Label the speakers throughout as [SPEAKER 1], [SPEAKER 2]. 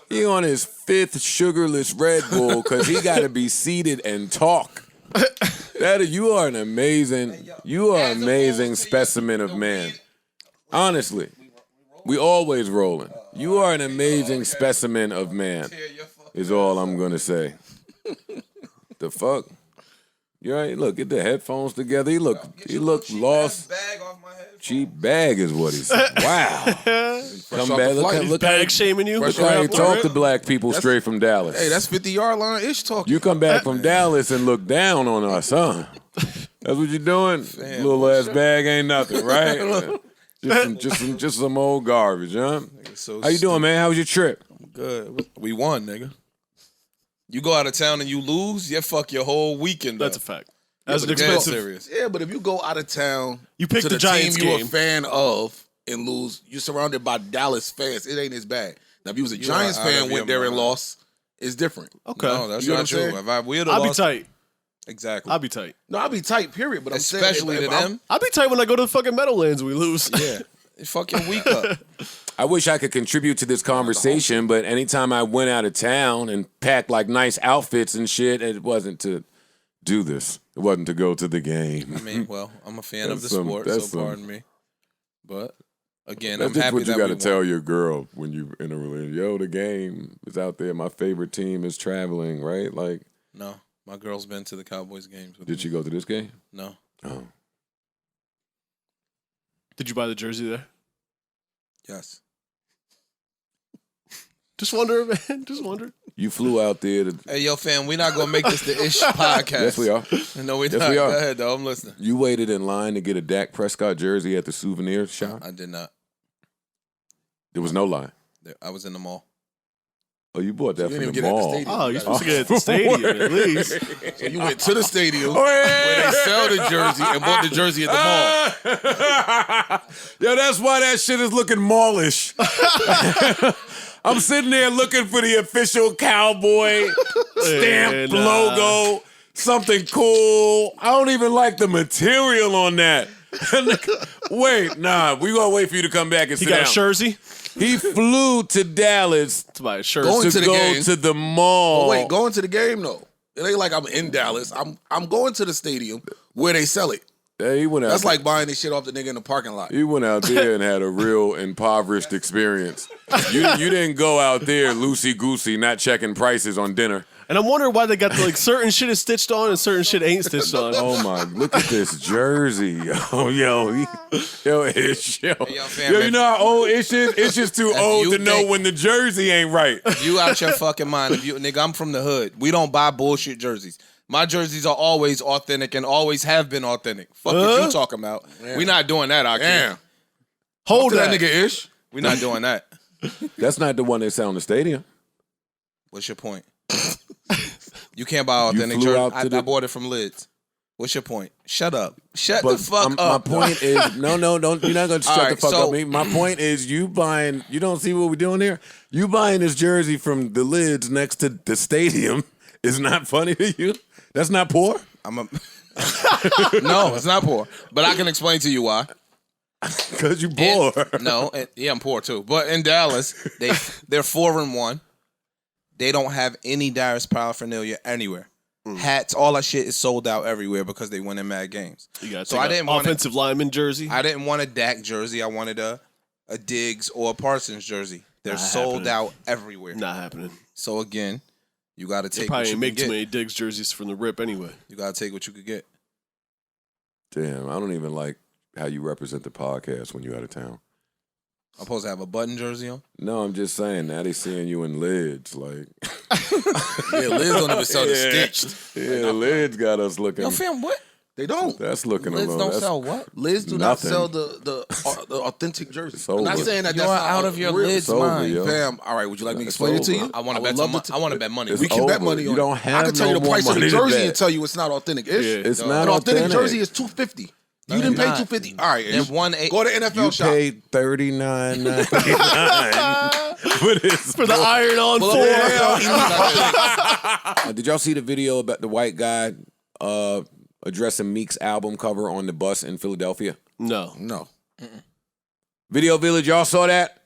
[SPEAKER 1] He on his 5th sugarless Red Bull because he got to be seated and talk. You are an amazing specimen of man. Honestly, we always rolling. You are an amazing specimen of man. Is all I'm gonna say. The fuck? You right? Look, get the headphones together. He look lost. Cheap bag is what he said. Wow. Come back. Look
[SPEAKER 2] bag shaming you.
[SPEAKER 1] That's how you talk to black people straight from Dallas.
[SPEAKER 3] Hey, that's 50-yard line ish talking.
[SPEAKER 1] You come back from Dallas and look down on us, huh? That's what you're doing. Little ass bag ain't nothing, right? just some old garbage, huh? How you doing, man? How was your trip?
[SPEAKER 3] Good. We won, nigga. You go out of town and you lose, you fuck your whole weekend.
[SPEAKER 2] That's a fact. That's an expensive.
[SPEAKER 3] Serious.
[SPEAKER 4] Yeah, but if you go out of town,
[SPEAKER 2] you pick
[SPEAKER 4] to
[SPEAKER 2] the Giants
[SPEAKER 4] team you're
[SPEAKER 2] game.
[SPEAKER 4] a fan of and lose, you're surrounded by Dallas fans. It ain't as bad. Now, if you was a Giants fan, went there and lost, it's different.
[SPEAKER 2] Okay,
[SPEAKER 3] no, that's not true.
[SPEAKER 2] I'll be tight.
[SPEAKER 3] Exactly.
[SPEAKER 2] I'll be tight.
[SPEAKER 4] No, I'll be tight. Period. But
[SPEAKER 3] especially to them,
[SPEAKER 2] I'll be tight when I go to the fucking Meadowlands and we lose.
[SPEAKER 3] Yeah, fuck your week up.
[SPEAKER 1] I wish I could contribute to this conversation, but anytime I went out of town and packed like nice outfits and shit, it wasn't to do this. It wasn't to go to the game.
[SPEAKER 3] I mean, well, I'm a fan of the sport, so pardon me. But again, I'm happy that
[SPEAKER 1] what you got to
[SPEAKER 3] won.
[SPEAKER 1] tell your girl when you in a relationship. Yo, the game is out there. My favorite team is traveling, right? Like,
[SPEAKER 3] no, my girl's been to the Cowboys games with
[SPEAKER 1] did
[SPEAKER 3] me.
[SPEAKER 1] she go to this game?
[SPEAKER 3] No.
[SPEAKER 1] Oh.
[SPEAKER 2] Did you buy the jersey there?
[SPEAKER 3] Yes.
[SPEAKER 2] Just wonder, man. Just wonder.
[SPEAKER 1] You flew out there to...
[SPEAKER 3] Hey, yo, fam, we're not going to make this the Ish podcast.
[SPEAKER 1] Yes, we are.
[SPEAKER 3] No, we're
[SPEAKER 1] yes,
[SPEAKER 3] not.
[SPEAKER 1] We are.
[SPEAKER 3] Go ahead, though. I'm listening.
[SPEAKER 1] You waited in line to get a Dak Prescott jersey at the souvenir shop?
[SPEAKER 3] I did not.
[SPEAKER 1] There was no line.
[SPEAKER 3] I was in the mall.
[SPEAKER 1] Oh, you bought that
[SPEAKER 4] you
[SPEAKER 1] from the mall.
[SPEAKER 2] Oh, you're supposed to get it at the stadium at least.
[SPEAKER 4] So you went to the stadium where they sell the jersey and bought the jersey at the mall.
[SPEAKER 1] Yo, that's why that shit is looking mallish. I'm sitting there looking for the official Cowboy stamp logo, something cool. I don't even like the material on that. Wait, nah, we gonna wait for you to come back and sit down.
[SPEAKER 2] He got a jersey?
[SPEAKER 1] He flew to Dallas
[SPEAKER 2] to buy a shirt.
[SPEAKER 4] Going to
[SPEAKER 1] go to the mall.
[SPEAKER 4] Oh, wait, going to the game though. It ain't like I'm in Dallas. I'm going to the stadium where they sell it.
[SPEAKER 1] Yeah, he went out.
[SPEAKER 4] That's like buying this shit off the nigga in the parking lot.
[SPEAKER 1] He went out there and had a real impoverished experience. You didn't go out there loosey-goosey, not checking prices on dinner.
[SPEAKER 2] And I'm wondering why they got certain shit is stitched on and certain shit ain't stitched on.
[SPEAKER 1] Oh my! Look at this jersey, yo, Ish, yo, you know how old Ish is? It's just too old to know when the jersey ain't right.
[SPEAKER 3] You out your fucking mind. Nigga, I'm from the hood. We don't buy bullshit jerseys. My jerseys are always authentic and always have been authentic. Fuck what you talking about. We not doing that out here.
[SPEAKER 4] Hold that nigga Ish.
[SPEAKER 3] We not doing that.
[SPEAKER 1] That's not the one they sell in the stadium.
[SPEAKER 3] What's your point? You can't buy authentic jerseys. I bought it from Lids. What's your point? Shut up. Shut the fuck up.
[SPEAKER 1] My point is, no, don't. You're not going to shut the fuck up me. My point is, you buying, you don't see what we're doing here? You buying this jersey from the Lids next to the stadium is not funny to you? That's not poor?
[SPEAKER 3] No, it's not poor. But I can explain to you why.
[SPEAKER 1] Because you poor.
[SPEAKER 3] I'm poor too. But in Dallas, they're 4-1. They don't have any Darius paraphernalia anywhere. Hats, all that shit is sold out everywhere because they win in mad games.
[SPEAKER 2] You got I didn't want offensive lineman jersey.
[SPEAKER 3] I didn't want a Dak jersey. I wanted a Diggs or a Parsons jersey. They're sold out everywhere.
[SPEAKER 2] Not happening.
[SPEAKER 3] So again, you got to take.
[SPEAKER 2] Probably
[SPEAKER 3] what you
[SPEAKER 2] make
[SPEAKER 3] can
[SPEAKER 2] too
[SPEAKER 3] get.
[SPEAKER 2] many Diggs jerseys from the rip anyway.
[SPEAKER 3] You got to take what you could get.
[SPEAKER 1] Damn, I don't even like how you represent the podcast when you're out of town.
[SPEAKER 3] I'm supposed to have a button jersey on?
[SPEAKER 1] No, I'm just saying, now they seeing you in Lids, like.
[SPEAKER 4] Yeah, Lids don't even sell the stitched.
[SPEAKER 1] Yeah, Lids got us looking.
[SPEAKER 3] Yo, fam, what?
[SPEAKER 4] They don't.
[SPEAKER 1] That's looking
[SPEAKER 3] Lids
[SPEAKER 1] a little.
[SPEAKER 3] don't
[SPEAKER 1] That's,
[SPEAKER 3] sell what?
[SPEAKER 4] Lids do not sell the authentic jersey. I'm not saying that
[SPEAKER 3] you're
[SPEAKER 4] that's
[SPEAKER 3] out of your Lids mind.
[SPEAKER 4] Fam, all right, would you like me to explain it to you?
[SPEAKER 3] I want to bet I want to bet money.
[SPEAKER 4] We can bet money on
[SPEAKER 1] you don't
[SPEAKER 4] it.
[SPEAKER 1] have
[SPEAKER 4] I can tell you the
[SPEAKER 1] more
[SPEAKER 4] price of the
[SPEAKER 1] money to
[SPEAKER 4] jersey
[SPEAKER 1] bet.
[SPEAKER 4] and tell you it's not authentic.
[SPEAKER 1] It's not
[SPEAKER 4] an authentic
[SPEAKER 1] authentic.
[SPEAKER 4] jersey is $250. You didn't pay $250. All right,
[SPEAKER 3] then
[SPEAKER 4] go to NFL
[SPEAKER 1] you
[SPEAKER 4] shop.
[SPEAKER 1] paid $39.99
[SPEAKER 2] for the iron-on
[SPEAKER 1] floor. Did y'all see the video about the white guy addressing Meek's album cover on the bus in Philadelphia?
[SPEAKER 2] No.
[SPEAKER 1] Video Village, y'all saw that?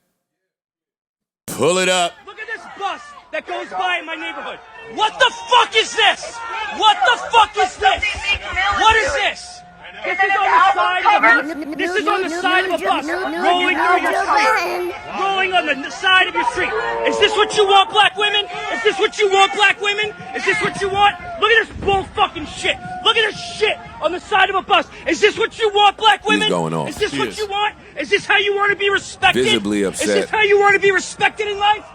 [SPEAKER 1] Pull it up.
[SPEAKER 5] Look at this bus that goes by in my neighborhood. What the fuck is this? What the fuck is this? What is this? This is on the side of a, this is on the side of a bus rolling through your street. Rolling on the side of your street. Is this what you want, black women? Is this what you want, black women? Is this what you want? Look at this bull fucking shit. Look at this shit on the side of a bus. Is this what you want, black women?
[SPEAKER 1] He's going off.
[SPEAKER 5] Is this what you want? Is this how you want to be respected?
[SPEAKER 1] Visibly upset.
[SPEAKER 5] Is this how you want to be respected in life?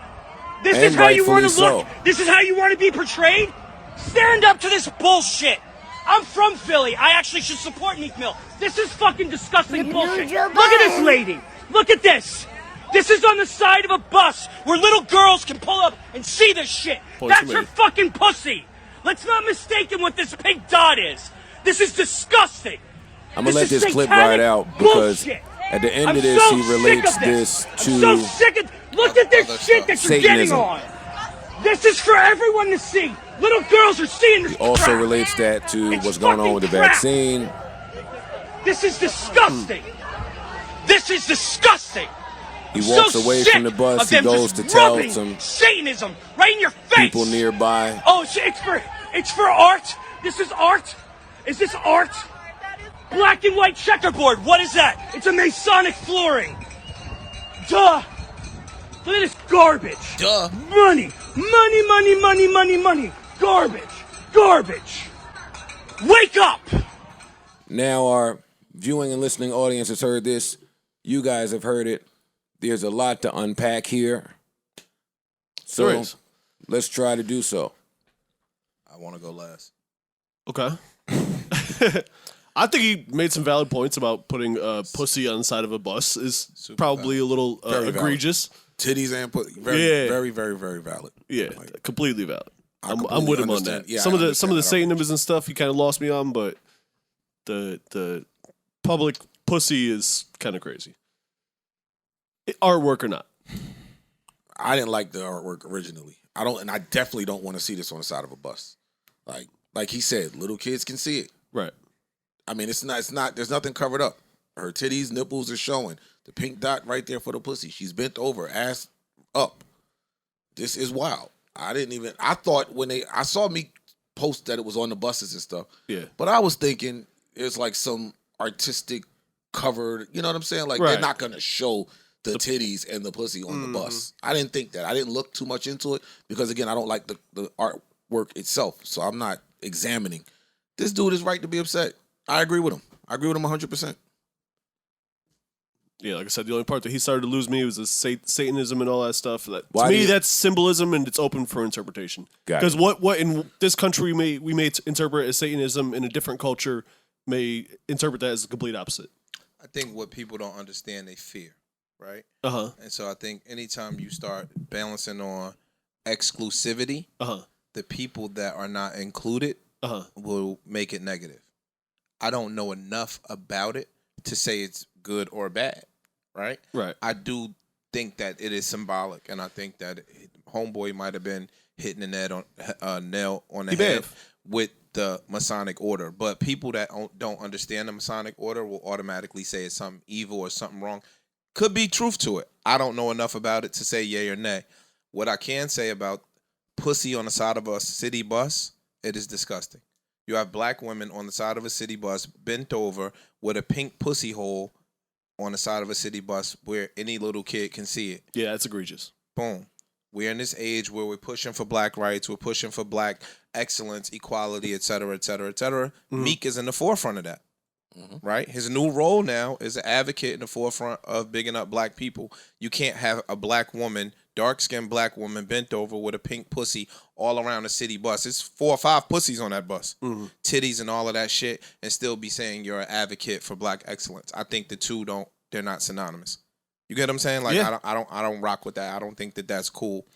[SPEAKER 5] This is how you want to look.
[SPEAKER 1] So.
[SPEAKER 5] This is how you want to be portrayed? Stand up to this bullshit. I'm from Philly. I actually should support Meek Mill. This is fucking disgusting bullshit. Look at this lady. Look at this. This is on the side of a bus where little girls can pull up and see this shit. That's her fucking pussy. Let's not mistake what this pink dot is. This is disgusting.
[SPEAKER 1] I'm going to let this clip right out because
[SPEAKER 5] bullshit.
[SPEAKER 1] at the end of this, he relates this to
[SPEAKER 5] I'm so sick of. Look at this shit that you're getting
[SPEAKER 1] Satanism.
[SPEAKER 5] on. This is for everyone to see. Little girls are seeing this.
[SPEAKER 1] He also
[SPEAKER 5] crap.
[SPEAKER 1] relates that to
[SPEAKER 5] It's
[SPEAKER 1] what's going on with the
[SPEAKER 5] fucking crap.
[SPEAKER 1] vaccine.
[SPEAKER 5] This is disgusting. This is disgusting.
[SPEAKER 1] He walks
[SPEAKER 5] so
[SPEAKER 1] away
[SPEAKER 5] sick
[SPEAKER 1] from the bus.
[SPEAKER 5] of
[SPEAKER 1] He
[SPEAKER 5] them
[SPEAKER 1] goes to
[SPEAKER 5] just
[SPEAKER 1] tell
[SPEAKER 5] rubbing
[SPEAKER 1] some
[SPEAKER 5] Satanism right in your face.
[SPEAKER 1] people nearby.
[SPEAKER 5] Oh, it's for art. This is art. Is this art? Black and white checkerboard. What is that? It's a Masonic flooring. Duh. Look at this garbage.
[SPEAKER 3] Duh.
[SPEAKER 5] Money. Money, money, money, money, money. Garbage. Garbage. Wake up.
[SPEAKER 1] Now our viewing and listening audience has heard this. You guys have heard it. There's a lot to unpack here. So let's try to do so.
[SPEAKER 3] I want to go last.
[SPEAKER 2] Okay. I think he made some valid points about putting pussy on the side of a bus is probably a little egregious.
[SPEAKER 4] Titties and very, very, very, very valid.
[SPEAKER 2] Yeah,
[SPEAKER 4] Like,
[SPEAKER 2] completely valid. I'm
[SPEAKER 4] completely
[SPEAKER 2] with him on
[SPEAKER 4] understand.
[SPEAKER 2] that.
[SPEAKER 4] Yeah,
[SPEAKER 2] some
[SPEAKER 4] I
[SPEAKER 2] of the
[SPEAKER 4] understand that.
[SPEAKER 2] Satanism and stuff he kind of lost me on, but the public pussy is kind of crazy. Artwork or not.
[SPEAKER 4] I didn't like the artwork originally. And I definitely don't want to see this on the side of a bus. Like he said, little kids can see it.
[SPEAKER 2] Right.
[SPEAKER 4] I mean, it's not. There's nothing covered up. Her titties, nipples are showing. The pink dot right there for the pussy. She's bent over, ass up. This is wild. I thought when I saw me post that it was on the buses and stuff.
[SPEAKER 2] Yeah.
[SPEAKER 4] But I was thinking it's like some artistic covered. You know what I'm saying? Like
[SPEAKER 2] Right.
[SPEAKER 4] they're not gonna show the titties and the pussy on the bus. I didn't think that. I didn't look too much into it because again, I don't like the artwork itself. So I'm not examining. This dude is right to be upset. I agree with him. I agree with him 100%.
[SPEAKER 2] Yeah, like I said, the only part that he started to lose me was the Satanism and all that stuff. That,
[SPEAKER 1] Why
[SPEAKER 2] to
[SPEAKER 1] do
[SPEAKER 2] me,
[SPEAKER 1] you-
[SPEAKER 2] that's symbolism and it's open for interpretation.
[SPEAKER 1] Got
[SPEAKER 2] Because
[SPEAKER 1] it.
[SPEAKER 2] what in this country we may interpret as Satanism in a different culture may interpret that as the complete opposite.
[SPEAKER 3] I think what people don't understand, they fear, right?
[SPEAKER 2] Uh-huh.
[SPEAKER 3] And so I think anytime you start balancing on exclusivity,
[SPEAKER 2] Uh-huh.
[SPEAKER 3] the people that are not included
[SPEAKER 2] Uh-huh.
[SPEAKER 3] will make it negative. I don't know enough about it to say it's good or bad, right?
[SPEAKER 2] Right.
[SPEAKER 3] I do think that it is symbolic, and I think that Homeboy might have been hitting the nail on the
[SPEAKER 2] He may
[SPEAKER 3] head
[SPEAKER 2] have.
[SPEAKER 3] with the Masonic order. But people that don't understand the Masonic order will automatically say it's something evil or something wrong. Could be truth to it. I don't know enough about it to say yay or nay. What I can say about pussy on the side of a city bus, it is disgusting. You have black women on the side of a city bus bent over with a pink pussy hole on the side of a city bus where any little kid can see it.
[SPEAKER 2] Yeah, it's egregious.
[SPEAKER 3] Boom. We're in this age where we're pushing for black rights, we're pushing for black excellence, equality, et cetera, et cetera, et cetera. Meek is in the forefront of that, right? His new role now is an advocate in the forefront of bigging up black people. You can't have a black woman, dark-skinned black woman, bent over with a pink pussy all around the city bus. It's 4 or 5 pussies on that bus, titties and all of that shit, and still be saying you're an advocate for black excellence. I think the two they're not synonymous. You get what I'm saying? Like
[SPEAKER 2] Yeah.
[SPEAKER 3] I don't rock with that. I don't think that that's cool.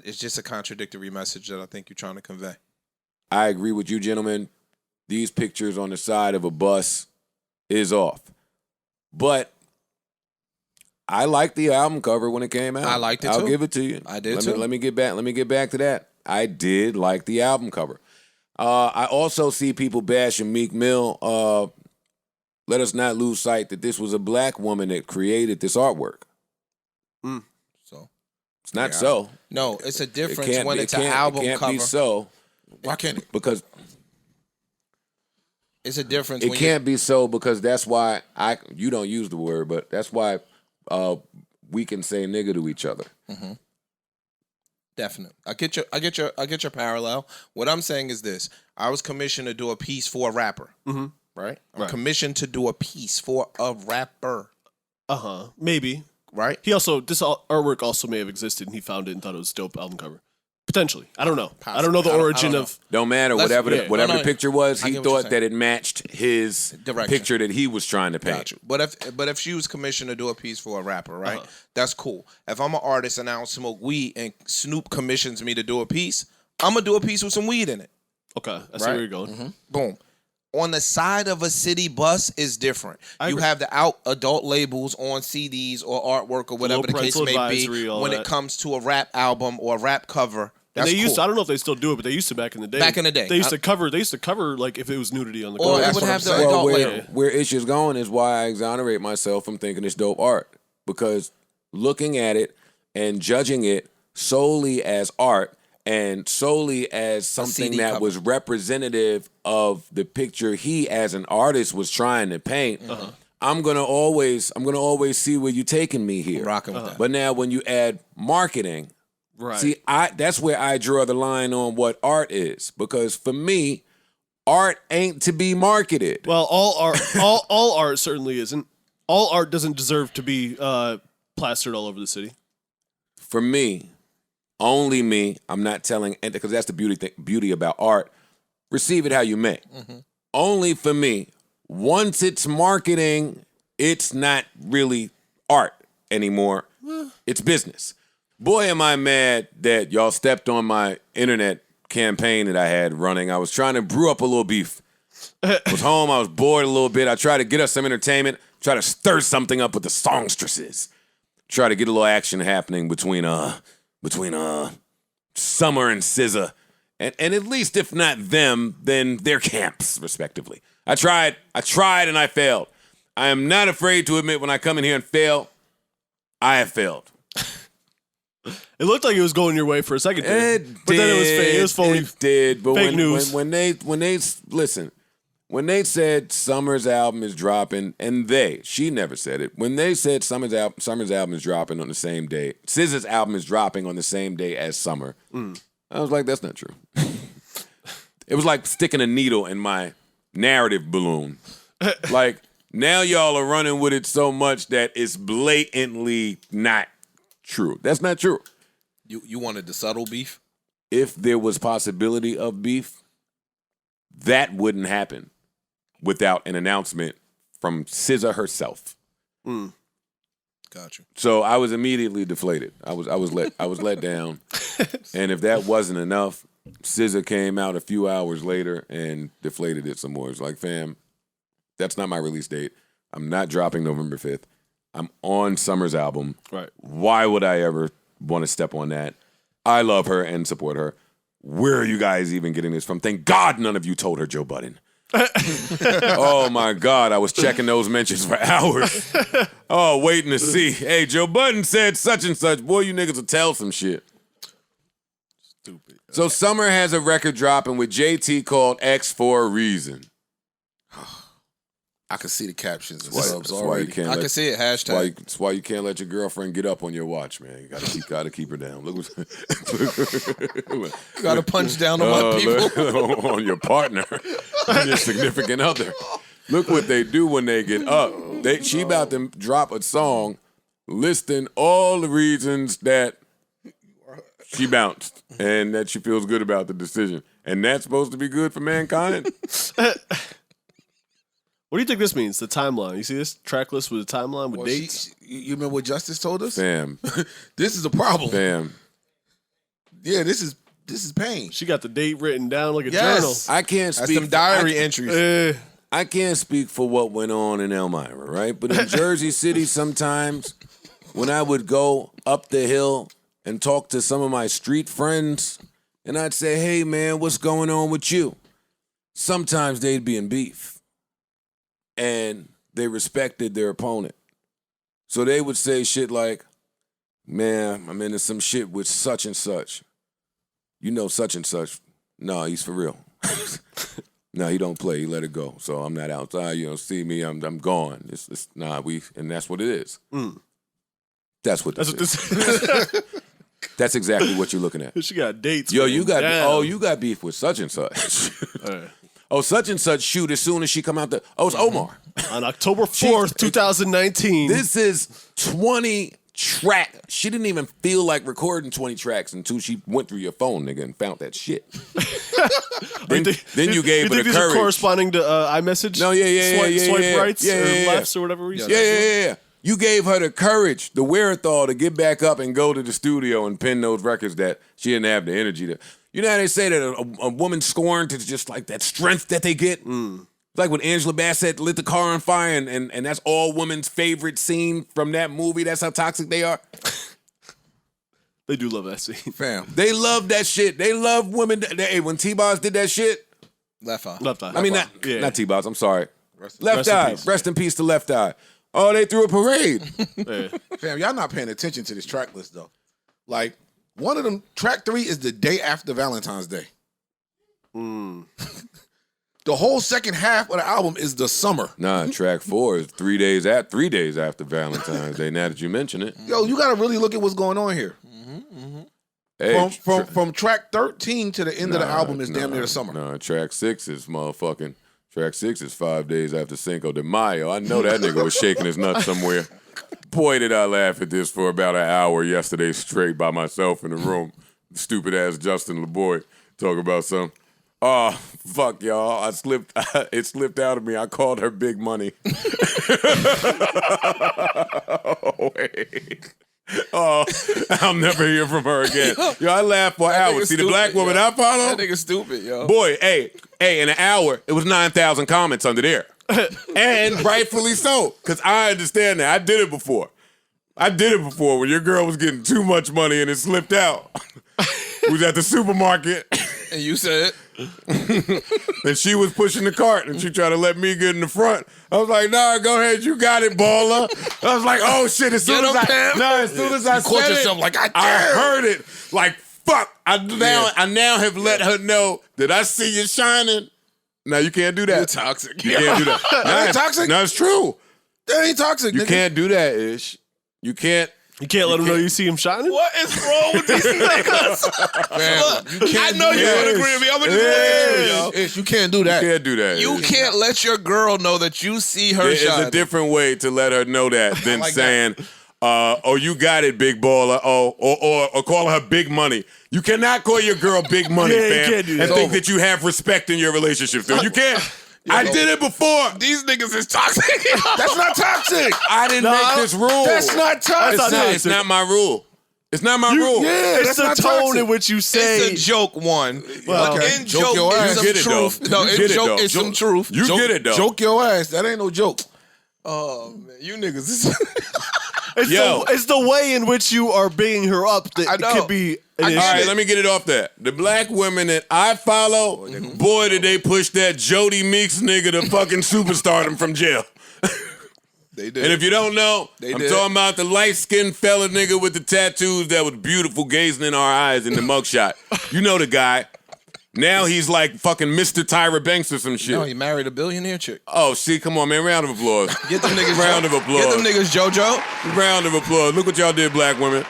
[SPEAKER 3] It's just a contradictory message that I think you're trying to convey.
[SPEAKER 1] I agree with you, gentlemen. These pictures on the side of a bus is off. But I liked the album cover when it came out.
[SPEAKER 3] I liked it
[SPEAKER 1] I'll
[SPEAKER 3] too.
[SPEAKER 1] give it to you.
[SPEAKER 3] I did
[SPEAKER 1] let
[SPEAKER 3] too.
[SPEAKER 1] Let me get back to that. I did like the album cover. I also see people bashing Meek Mill. Let us not lose sight that this was a black woman that created this artwork.
[SPEAKER 3] So
[SPEAKER 1] It's not so.
[SPEAKER 3] No, it's a
[SPEAKER 1] It
[SPEAKER 3] difference
[SPEAKER 1] can't
[SPEAKER 3] when
[SPEAKER 1] be,
[SPEAKER 3] it's an album
[SPEAKER 1] it can't
[SPEAKER 3] cover.
[SPEAKER 1] be so
[SPEAKER 4] Why can't it?
[SPEAKER 1] because
[SPEAKER 3] It's a difference.
[SPEAKER 1] it
[SPEAKER 3] when
[SPEAKER 1] can't be so because that's why you don't use the word, but that's why we can say nigga to each other.
[SPEAKER 3] Definitely. I get your parallel. What I'm saying is this. I was commissioned to do a piece for a rapper. Right? I'm commissioned to do a piece for a rapper.
[SPEAKER 2] Maybe.
[SPEAKER 3] Right?
[SPEAKER 2] He also, this artwork also may have existed, and he found it and thought it was a dope album cover. Potentially. I don't know. I don't know the origin of.
[SPEAKER 1] Don't matter.
[SPEAKER 3] Let's-
[SPEAKER 1] Whatever
[SPEAKER 3] yeah.
[SPEAKER 1] whatever
[SPEAKER 3] No,
[SPEAKER 1] the picture was,
[SPEAKER 3] I
[SPEAKER 1] he
[SPEAKER 3] get what you're
[SPEAKER 1] thought
[SPEAKER 3] saying.
[SPEAKER 1] that it matched his
[SPEAKER 3] Direction.
[SPEAKER 1] picture that he was trying to paint.
[SPEAKER 3] Got you. But if she was commissioned to do a piece for a rapper, right? That's cool. If I'm an artist and I don't smoke weed and Snoop commissions me to do a piece, I'm gonna do a piece with some weed in it.
[SPEAKER 2] Okay, I see
[SPEAKER 3] Right?
[SPEAKER 2] where you're going.
[SPEAKER 3] Boom. On the side of a city bus is different. You
[SPEAKER 2] agree.
[SPEAKER 3] have the out adult labels on CDs or artwork or whatever the case
[SPEAKER 2] parental
[SPEAKER 3] may be.
[SPEAKER 2] advisory, all
[SPEAKER 3] When
[SPEAKER 2] that.
[SPEAKER 3] it comes to a rap album or a rap cover,
[SPEAKER 2] And
[SPEAKER 3] that's
[SPEAKER 2] they used
[SPEAKER 3] cool.
[SPEAKER 2] to, I don't know if they still do it, but they used to back in the day.
[SPEAKER 3] Back in the day.
[SPEAKER 2] They used to cover like if it was nudity on the
[SPEAKER 3] Or
[SPEAKER 2] cover.
[SPEAKER 3] it
[SPEAKER 4] that's
[SPEAKER 3] would
[SPEAKER 4] what
[SPEAKER 3] have
[SPEAKER 4] I'm
[SPEAKER 3] the
[SPEAKER 4] saying.
[SPEAKER 3] adult
[SPEAKER 1] Well,
[SPEAKER 3] label.
[SPEAKER 1] where issue's going is why I exonerate myself from thinking it's dope art. Because looking at it and judging it solely as art and solely as something
[SPEAKER 3] CD
[SPEAKER 1] that
[SPEAKER 3] cover.
[SPEAKER 1] was representative of the picture he as an artist was trying to paint, I'm gonna always see where you're taking me here.
[SPEAKER 3] Rocking with that.
[SPEAKER 1] But now when you add marketing,
[SPEAKER 2] Right.
[SPEAKER 1] see, that's where I draw the line on what art is. Because for me, art ain't to be marketed.
[SPEAKER 2] Well, all art, all art certainly isn't. All art doesn't deserve to be plastered all over the city.
[SPEAKER 1] For me, only me, I'm not telling, because that's the beauty about art. Receive it how you may. Only for me, once it's marketing, it's not really art anymore. It's business. Boy, am I mad that y'all stepped on my internet campaign that I had running. I was trying to brew up a little beef. I was home, I was bored a little bit. I tried to get us some entertainment, try to stir something up with the songstresses. Try to get a little action happening between Summer and SZA. And at least if not them, then their camps, respectively. I tried and I failed. I am not afraid to admit when I come in here and fail, I have failed.
[SPEAKER 2] It looked like it was going your way for a second there, but then it was fake. It was phony.
[SPEAKER 1] It did, but
[SPEAKER 2] Fake news.
[SPEAKER 1] when they listen, when they said Summer's album is dropping, and she never said it. When they said Summer's album is dropping on the same day, SZA's album is dropping on the same day as Summer. I was like, that's not true. It was like sticking a needle in my narrative balloon. Like, now y'all are running with it so much that it's blatantly not true. That's not true.
[SPEAKER 3] You wanted the subtle beef?
[SPEAKER 1] If there was possibility of beef, that wouldn't happen without an announcement from SZA herself.
[SPEAKER 3] Got you.
[SPEAKER 1] So I was immediately deflated. I was let down. And if that wasn't enough, SZA came out a few hours later and deflated it some more. It's like, fam, that's not my release date. I'm not dropping November 5th. I'm on Summer's album.
[SPEAKER 2] Right.
[SPEAKER 1] Why would I ever want to step on that? I love her and support her. Where are you guys even getting this from? Thank God none of you told her Joe Budden. Oh my God, I was checking those mentions for hours. Oh, waiting to see. Hey, Joe Budden said such and such. Boy, you niggas will tell some shit.
[SPEAKER 2] Stupid.
[SPEAKER 1] So Summer has a record dropping with JT called X for a reason.
[SPEAKER 4] I can see the captions and
[SPEAKER 1] That's
[SPEAKER 4] subs
[SPEAKER 1] why you
[SPEAKER 4] already.
[SPEAKER 1] can't
[SPEAKER 3] I can see it. Hashtag.
[SPEAKER 1] That's why you can't let your girlfriend get up on your watch, man. You gotta keep her down. Look what
[SPEAKER 3] Got to punch down on my people.
[SPEAKER 1] on your partner, on your significant other. Look what they do when they get up. She about to drop a song listing all the reasons that she bounced and that she feels good about the decision. And that's supposed to be good for mankind?
[SPEAKER 2] What do you think this means? The timeline. You see this track list with a timeline with
[SPEAKER 4] Well,
[SPEAKER 2] dates?
[SPEAKER 4] you remember what Justice told us?
[SPEAKER 1] Fam,
[SPEAKER 4] This is a problem.
[SPEAKER 1] fam.
[SPEAKER 4] Yeah, this is pain.
[SPEAKER 2] She got the date written down like a
[SPEAKER 4] Yes.
[SPEAKER 1] I can't
[SPEAKER 3] That's
[SPEAKER 1] speak.
[SPEAKER 3] some diary entries.
[SPEAKER 2] journal.
[SPEAKER 1] I can't speak for what went on in Elmira, right? But in Jersey City, sometimes when I would go up the hill and talk to some of my street friends, and I'd say, hey, man, what's going on with you? Sometimes they'd be in beef, and they respected their opponent. So they would say shit like, Man, I'm into some shit with such and such. You know such and such. No, he's for real. No, he don't play. He let it go. So I'm not outside. You don't see me. I'm gone. It's and that's what it is. That's what this is. That's exactly what you're looking at.
[SPEAKER 2] She got dates.
[SPEAKER 1] Yo,
[SPEAKER 2] man.
[SPEAKER 1] you got
[SPEAKER 2] Damn.
[SPEAKER 1] you got beef with such and such.
[SPEAKER 2] Right.
[SPEAKER 1] Oh, such and such shoot as soon as she come out the. Oh, it's Omar.
[SPEAKER 2] On October 4th, 2019.
[SPEAKER 1] This is 20 track. She didn't even feel like recording 20 tracks until she went through your phone, nigga, and found that shit. then you gave her the
[SPEAKER 2] these
[SPEAKER 1] courage.
[SPEAKER 2] are corresponding to iMessage?
[SPEAKER 1] No, yeah,
[SPEAKER 2] Swipe rights
[SPEAKER 1] yeah,
[SPEAKER 2] or
[SPEAKER 1] yeah.
[SPEAKER 2] lefts or whatever we say.
[SPEAKER 1] Yeah. You gave her the courage, the wherewithal to get back up and go to the studio and pen those records that she didn't have the energy to. You know how they say that a woman scorned is just like that strength that they get? It's like when Angela Bassett lit the car on fire and that's all women's favorite scene from that movie. That's how toxic they are.
[SPEAKER 2] They do love that scene.
[SPEAKER 4] Fam.
[SPEAKER 1] They love that shit. They love women. Hey, when T-Boz did that shit.
[SPEAKER 3] Left eye.
[SPEAKER 2] Left eye.
[SPEAKER 1] I mean,
[SPEAKER 2] Yeah.
[SPEAKER 1] not T-Boz. I'm sorry.
[SPEAKER 2] Rest
[SPEAKER 1] Left
[SPEAKER 2] in
[SPEAKER 1] eye.
[SPEAKER 2] peace.
[SPEAKER 1] Rest in peace to Left Eye. Oh, they threw a parade.
[SPEAKER 2] Yeah.
[SPEAKER 4] Fam, y'all not paying attention to this track list though. Like, one of them, track 3 is the day after Valentine's Day. The whole second half of the album is the summer.
[SPEAKER 1] Nah, track 4 is 3 days after Valentine's Day. Now that you mention it,
[SPEAKER 4] Yo, you gotta really look at what's going on here.
[SPEAKER 1] hey,
[SPEAKER 4] From track 13 to the end of the album is damn near the summer.
[SPEAKER 1] No, track 6 is motherfucking. Track 6 is 5 days after Cinco de Mayo. I know that nigga was shaking his nuts somewhere. Boy, did I laugh at this for about an hour yesterday straight by myself in the room. Stupid ass Justin LeBoy talking about something. Oh, fuck, y'all. It slipped out of me. I called her Big Money. Oh, wait. Oh, I'll never hear from her again. Yo, I laughed for hours. See the black woman I follow?
[SPEAKER 3] That nigga stupid, yo.
[SPEAKER 1] Boy, hey, in an hour, it was 9,000 comments under there. And rightfully so, because I understand that. I did it before when your girl was getting too much money and it slipped out. We was at the supermarket.
[SPEAKER 3] And you said,
[SPEAKER 1] And she was pushing the cart and she tried to let me get in the front. I was like, nah, go ahead, you got it, baller. I was like, oh shit, as soon as I
[SPEAKER 4] caught
[SPEAKER 1] said
[SPEAKER 4] yourself
[SPEAKER 1] it,
[SPEAKER 4] like,
[SPEAKER 1] I
[SPEAKER 4] damn.
[SPEAKER 1] heard it. Like, fuck. I now have let her know that I see you shining. Now you can't do that.
[SPEAKER 3] you're toxic.
[SPEAKER 1] You can't do that.
[SPEAKER 4] That ain't toxic.
[SPEAKER 1] No, it's true.
[SPEAKER 4] That ain't toxic,
[SPEAKER 1] You
[SPEAKER 4] nigga.
[SPEAKER 1] can't do that, Ish. You can't.
[SPEAKER 2] You can't let them know you see him shining?
[SPEAKER 3] What is wrong with these niggas?
[SPEAKER 4] Fam, you can't
[SPEAKER 3] I know
[SPEAKER 4] do
[SPEAKER 3] you
[SPEAKER 4] that.
[SPEAKER 3] would agree with me. I'm gonna just look at you, yo.
[SPEAKER 4] Ish, you can't do that.
[SPEAKER 1] You can't do that.
[SPEAKER 3] You
[SPEAKER 1] Ish.
[SPEAKER 3] can't let your girl know that you see her
[SPEAKER 1] There is
[SPEAKER 3] shining.
[SPEAKER 1] a different way to let her know that than
[SPEAKER 4] like
[SPEAKER 1] saying, oh, you got it, big baller. Oh, or call her big money. You cannot call your girl big money,
[SPEAKER 2] Yeah, you
[SPEAKER 1] fam,
[SPEAKER 2] can't do that.
[SPEAKER 1] and think that you have respect in your relationship. So you can't. I did it before.
[SPEAKER 3] These niggas is toxic.
[SPEAKER 4] That's not toxic.
[SPEAKER 1] I didn't make this rule.
[SPEAKER 4] That's not toxic.
[SPEAKER 1] It's not my rule. It's not my rule.
[SPEAKER 4] Yeah,
[SPEAKER 2] It's
[SPEAKER 4] that's
[SPEAKER 2] the
[SPEAKER 4] not
[SPEAKER 2] tone
[SPEAKER 4] toxic.
[SPEAKER 2] in which you say.
[SPEAKER 3] It's a joke, one.
[SPEAKER 2] Well,
[SPEAKER 3] But
[SPEAKER 4] okay.
[SPEAKER 3] in
[SPEAKER 4] Joke
[SPEAKER 3] joke,
[SPEAKER 4] your ass.
[SPEAKER 3] is some
[SPEAKER 1] You get it, though.
[SPEAKER 3] truth. No,
[SPEAKER 1] You
[SPEAKER 3] in
[SPEAKER 1] get it,
[SPEAKER 3] joke
[SPEAKER 1] though.
[SPEAKER 3] is some truth.
[SPEAKER 1] You get it, though.
[SPEAKER 4] Joke your ass. That ain't no joke.
[SPEAKER 3] Oh, man. You niggas is...
[SPEAKER 2] It's the way in which you are bringing her up that
[SPEAKER 3] I know.
[SPEAKER 2] could be an
[SPEAKER 3] I
[SPEAKER 2] issue.
[SPEAKER 3] get
[SPEAKER 1] All right,
[SPEAKER 3] it.
[SPEAKER 1] let me get it off that. The black women that I follow, boy, did they push that Jody Meeks nigga to fucking superstardom from jail.
[SPEAKER 3] They did.
[SPEAKER 1] And if you don't know,
[SPEAKER 3] They
[SPEAKER 1] I'm
[SPEAKER 3] did.
[SPEAKER 1] talking about the light-skinned fella nigga with the tattoos that was beautiful gazing in our eyes in the mugshot. You know the guy. Now he's like fucking Mr. Tyra Banks or some shit.
[SPEAKER 3] No, he married a billionaire chick.
[SPEAKER 1] Oh, see, come on, man. Round of applause.
[SPEAKER 3] Get them niggas.
[SPEAKER 1] Round of applause.
[SPEAKER 3] Get them niggas JoJo.
[SPEAKER 1] Round of applause. Look what y'all did, black women.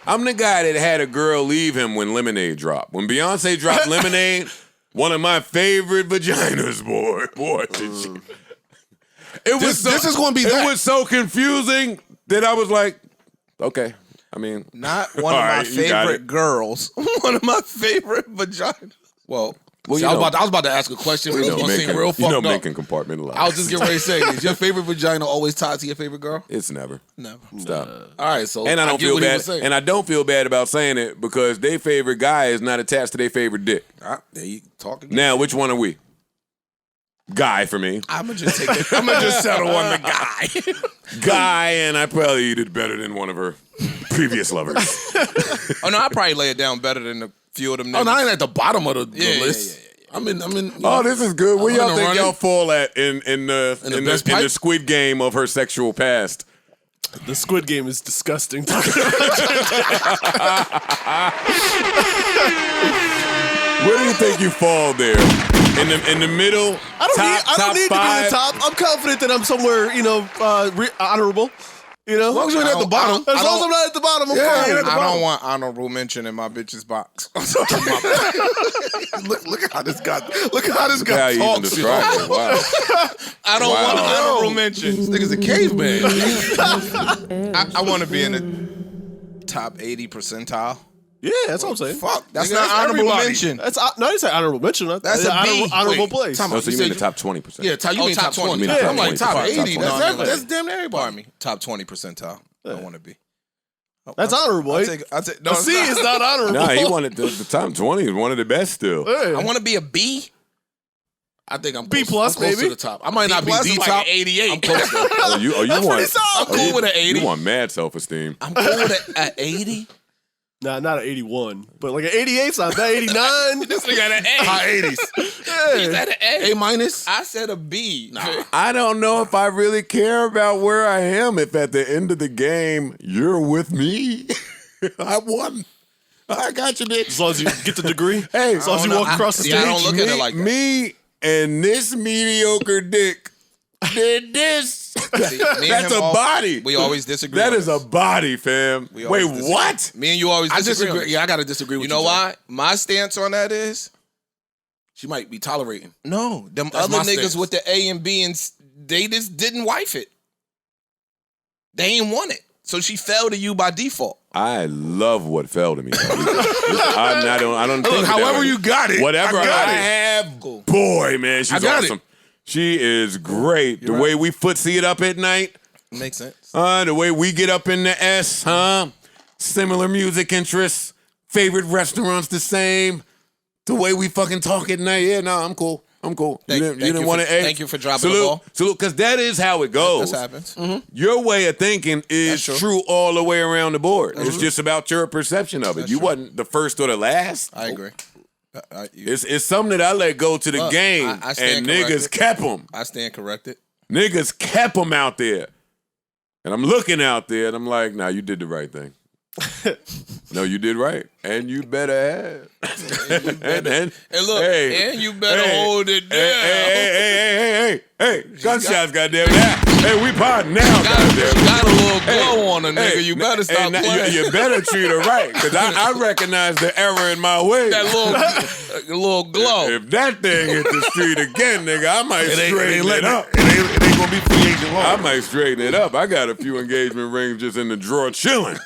[SPEAKER 1] I'm the guy that had a girl leave him when Lemonade dropped. When Beyonce dropped Lemonade, one of my favorite vaginas, boy. Boy, did she. It was
[SPEAKER 4] This is gonna be
[SPEAKER 1] It
[SPEAKER 4] that.
[SPEAKER 1] was so confusing that I was like, okay. I mean,
[SPEAKER 3] Not one
[SPEAKER 1] All
[SPEAKER 3] of my
[SPEAKER 1] right, you got
[SPEAKER 3] favorite
[SPEAKER 1] it.
[SPEAKER 3] girls. One of my favorite vaginas. Well,
[SPEAKER 1] well,
[SPEAKER 4] See, I was about to ask a question, but it was gonna seem real fucked up.
[SPEAKER 1] making compartmentalize.
[SPEAKER 4] I was just getting ready to say, is your favorite vagina always tied to your favorite girl?
[SPEAKER 1] It's never.
[SPEAKER 3] never.
[SPEAKER 1] Stop.
[SPEAKER 4] All right, so
[SPEAKER 1] And I don't
[SPEAKER 4] get
[SPEAKER 1] feel
[SPEAKER 4] what he
[SPEAKER 1] bad.
[SPEAKER 4] was saying.
[SPEAKER 1] And I don't feel bad about saying it because their favorite guy is not attached to their favorite dick.
[SPEAKER 4] There you talk again.
[SPEAKER 1] Now, which one are we? Guy for me.
[SPEAKER 3] I'm gonna just take it. I'm gonna just settle on the guy.
[SPEAKER 1] Guy, and I probably eat it better than one of her previous lovers.
[SPEAKER 3] Oh no, I probably lay it down better than a few of them niggas.
[SPEAKER 4] Oh, no, I ain't at the bottom of the
[SPEAKER 3] Yeah,
[SPEAKER 4] list. I'm in.
[SPEAKER 1] Oh, this is good. Where
[SPEAKER 4] I'm
[SPEAKER 1] y'all
[SPEAKER 4] in the
[SPEAKER 1] think
[SPEAKER 4] running.
[SPEAKER 1] y'all fall at in the
[SPEAKER 4] best pipe?
[SPEAKER 1] Squid Game of her sexual past?
[SPEAKER 2] The Squid Game is disgusting.
[SPEAKER 1] Where do you think you fall there? In the middle?
[SPEAKER 2] I don't need to be
[SPEAKER 1] five?
[SPEAKER 2] the top. I'm confident that I'm somewhere, honorable. You know,
[SPEAKER 4] As long as you're at the bottom.
[SPEAKER 2] As long as I'm not at the bottom, I'm
[SPEAKER 4] Yeah,
[SPEAKER 2] fine.
[SPEAKER 4] you're at the
[SPEAKER 3] I
[SPEAKER 4] bottom.
[SPEAKER 3] don't want honorable mention in my bitch's box.
[SPEAKER 4] Look at how this guy. Look at how this
[SPEAKER 1] How
[SPEAKER 4] guy
[SPEAKER 1] you even
[SPEAKER 4] talks.
[SPEAKER 1] describe it? Wow.
[SPEAKER 3] I don't
[SPEAKER 1] Wow.
[SPEAKER 3] want honorable
[SPEAKER 4] This
[SPEAKER 3] mention.
[SPEAKER 4] nigga's a caveman.
[SPEAKER 3] I want to be in the top 80 percentile.
[SPEAKER 2] Yeah, that's what I'm saying.
[SPEAKER 4] Fuck,
[SPEAKER 3] That's
[SPEAKER 4] nigga,
[SPEAKER 3] not honorable
[SPEAKER 4] everybody.
[SPEAKER 3] mention.
[SPEAKER 2] That's no, I didn't say honorable mention.
[SPEAKER 3] That's a B.
[SPEAKER 2] honorable
[SPEAKER 4] Wait,
[SPEAKER 2] place.
[SPEAKER 4] time
[SPEAKER 1] No,
[SPEAKER 4] out.
[SPEAKER 1] so you mean the top 20%.
[SPEAKER 4] Yeah, you
[SPEAKER 3] Oh,
[SPEAKER 4] mean
[SPEAKER 3] top
[SPEAKER 4] top
[SPEAKER 3] 20.
[SPEAKER 4] 20.
[SPEAKER 1] You mean
[SPEAKER 4] I'm
[SPEAKER 1] top
[SPEAKER 4] like
[SPEAKER 1] 20.
[SPEAKER 4] top
[SPEAKER 1] Top
[SPEAKER 4] 80.
[SPEAKER 1] 20.
[SPEAKER 4] That's damn near everybody.
[SPEAKER 3] Pardon me. Top 20 percentile. I want to be.
[SPEAKER 2] That's honorable.
[SPEAKER 3] I take, no,
[SPEAKER 2] A
[SPEAKER 3] it's
[SPEAKER 2] C
[SPEAKER 3] not.
[SPEAKER 2] is not honorable.
[SPEAKER 1] Nah, he wanted the top 20 is one of the best still.
[SPEAKER 2] Yeah.
[SPEAKER 3] I want to be a B.
[SPEAKER 4] I think I'm
[SPEAKER 2] B
[SPEAKER 4] close,
[SPEAKER 2] plus,
[SPEAKER 4] I'm close
[SPEAKER 2] maybe.
[SPEAKER 4] to the top. I might not be
[SPEAKER 3] plus
[SPEAKER 4] the
[SPEAKER 3] is like
[SPEAKER 4] top.
[SPEAKER 3] an 88.
[SPEAKER 4] I'm close to
[SPEAKER 1] Oh, you
[SPEAKER 2] That's
[SPEAKER 1] want?
[SPEAKER 2] pretty solid.
[SPEAKER 3] I'm cool with an 80.
[SPEAKER 1] You want mad self-esteem?
[SPEAKER 3] I'm cool with an 80.
[SPEAKER 2] Nah, not an 81, but like an 88's not that 89.
[SPEAKER 3] This nigga got an A.
[SPEAKER 4] high 80s.
[SPEAKER 3] He's at an A.
[SPEAKER 4] A minus.
[SPEAKER 3] I said a B. Nah.
[SPEAKER 1] I don't know if I really care about where I am if at the end of the game you're with me. I won. I got you, bitch.
[SPEAKER 2] As long as you get the degree.
[SPEAKER 1] Hey,
[SPEAKER 2] as long as you walk across the
[SPEAKER 3] Yeah, I
[SPEAKER 2] stage.
[SPEAKER 3] don't look at it like that.
[SPEAKER 1] Me and this mediocre dick did this.
[SPEAKER 3] See, me and
[SPEAKER 1] That's
[SPEAKER 3] him
[SPEAKER 1] a body.
[SPEAKER 3] We always disagree.
[SPEAKER 1] That
[SPEAKER 3] on
[SPEAKER 1] is a
[SPEAKER 3] this.
[SPEAKER 1] body, fam.
[SPEAKER 3] We
[SPEAKER 1] Wait,
[SPEAKER 3] always disagree.
[SPEAKER 1] what?
[SPEAKER 3] Me and you always
[SPEAKER 4] I
[SPEAKER 3] disagree. on
[SPEAKER 4] disagree.
[SPEAKER 3] this.
[SPEAKER 4] Yeah, I gotta disagree with
[SPEAKER 3] You
[SPEAKER 4] you.
[SPEAKER 3] know
[SPEAKER 4] Joe.
[SPEAKER 3] why? My stance on that is
[SPEAKER 4] She might be tolerating.
[SPEAKER 3] no. Them
[SPEAKER 4] That's
[SPEAKER 3] other
[SPEAKER 4] my
[SPEAKER 3] niggas
[SPEAKER 4] stance.
[SPEAKER 3] with the A and B and they just didn't wife it. They ain't want it, so she fell to you by default.
[SPEAKER 1] I love what fell to me. I don't think
[SPEAKER 4] Look,
[SPEAKER 1] that
[SPEAKER 4] however
[SPEAKER 1] way.
[SPEAKER 4] you got it.
[SPEAKER 1] Whatever
[SPEAKER 4] I got
[SPEAKER 1] I
[SPEAKER 4] it.
[SPEAKER 1] have,
[SPEAKER 3] Cool.
[SPEAKER 1] boy, man, she's
[SPEAKER 4] I got
[SPEAKER 1] awesome. She is great. The way we footsie it up at night,
[SPEAKER 3] Makes sense.
[SPEAKER 1] the way we get up in the S, similar music interests, favorite restaurants the same, the way we fucking talk at night. Yeah, no, I'm cool. I'm cool.
[SPEAKER 3] Thank
[SPEAKER 1] you didn't want to.
[SPEAKER 3] thank you for dropping the ball.
[SPEAKER 1] Salute, because that is how it goes.
[SPEAKER 3] This happens.
[SPEAKER 1] Your way of thinking is
[SPEAKER 3] That's
[SPEAKER 1] true all the way around the board. It's just about your perception of it. You wasn't the first or the last.
[SPEAKER 3] I agree.
[SPEAKER 1] It's something that I let go to the
[SPEAKER 3] Look,
[SPEAKER 1] game,
[SPEAKER 3] I stand
[SPEAKER 1] and niggas
[SPEAKER 3] corrected.
[SPEAKER 1] kept them.
[SPEAKER 3] I stand corrected.
[SPEAKER 1] Niggas kept them out there. And I'm looking out there, and I'm like, nah, you did the right thing. No, you did right. And you better have. and
[SPEAKER 3] look, and you better hold it down.
[SPEAKER 1] Hey, gunshots, goddamn that. Hey, we potting now, goddamn.
[SPEAKER 3] Got a little glow on a nigga.
[SPEAKER 1] Hey,
[SPEAKER 3] You better stop
[SPEAKER 1] now
[SPEAKER 3] playing.
[SPEAKER 1] You better treat her right, because I recognize the error in my way.
[SPEAKER 3] That little glow.
[SPEAKER 1] If that thing hit the street again, nigga, I might straighten it up.
[SPEAKER 4] It ain't gonna be free agent long.
[SPEAKER 1] I might straighten it up. I got a few engagement rings just in the drawer chilling,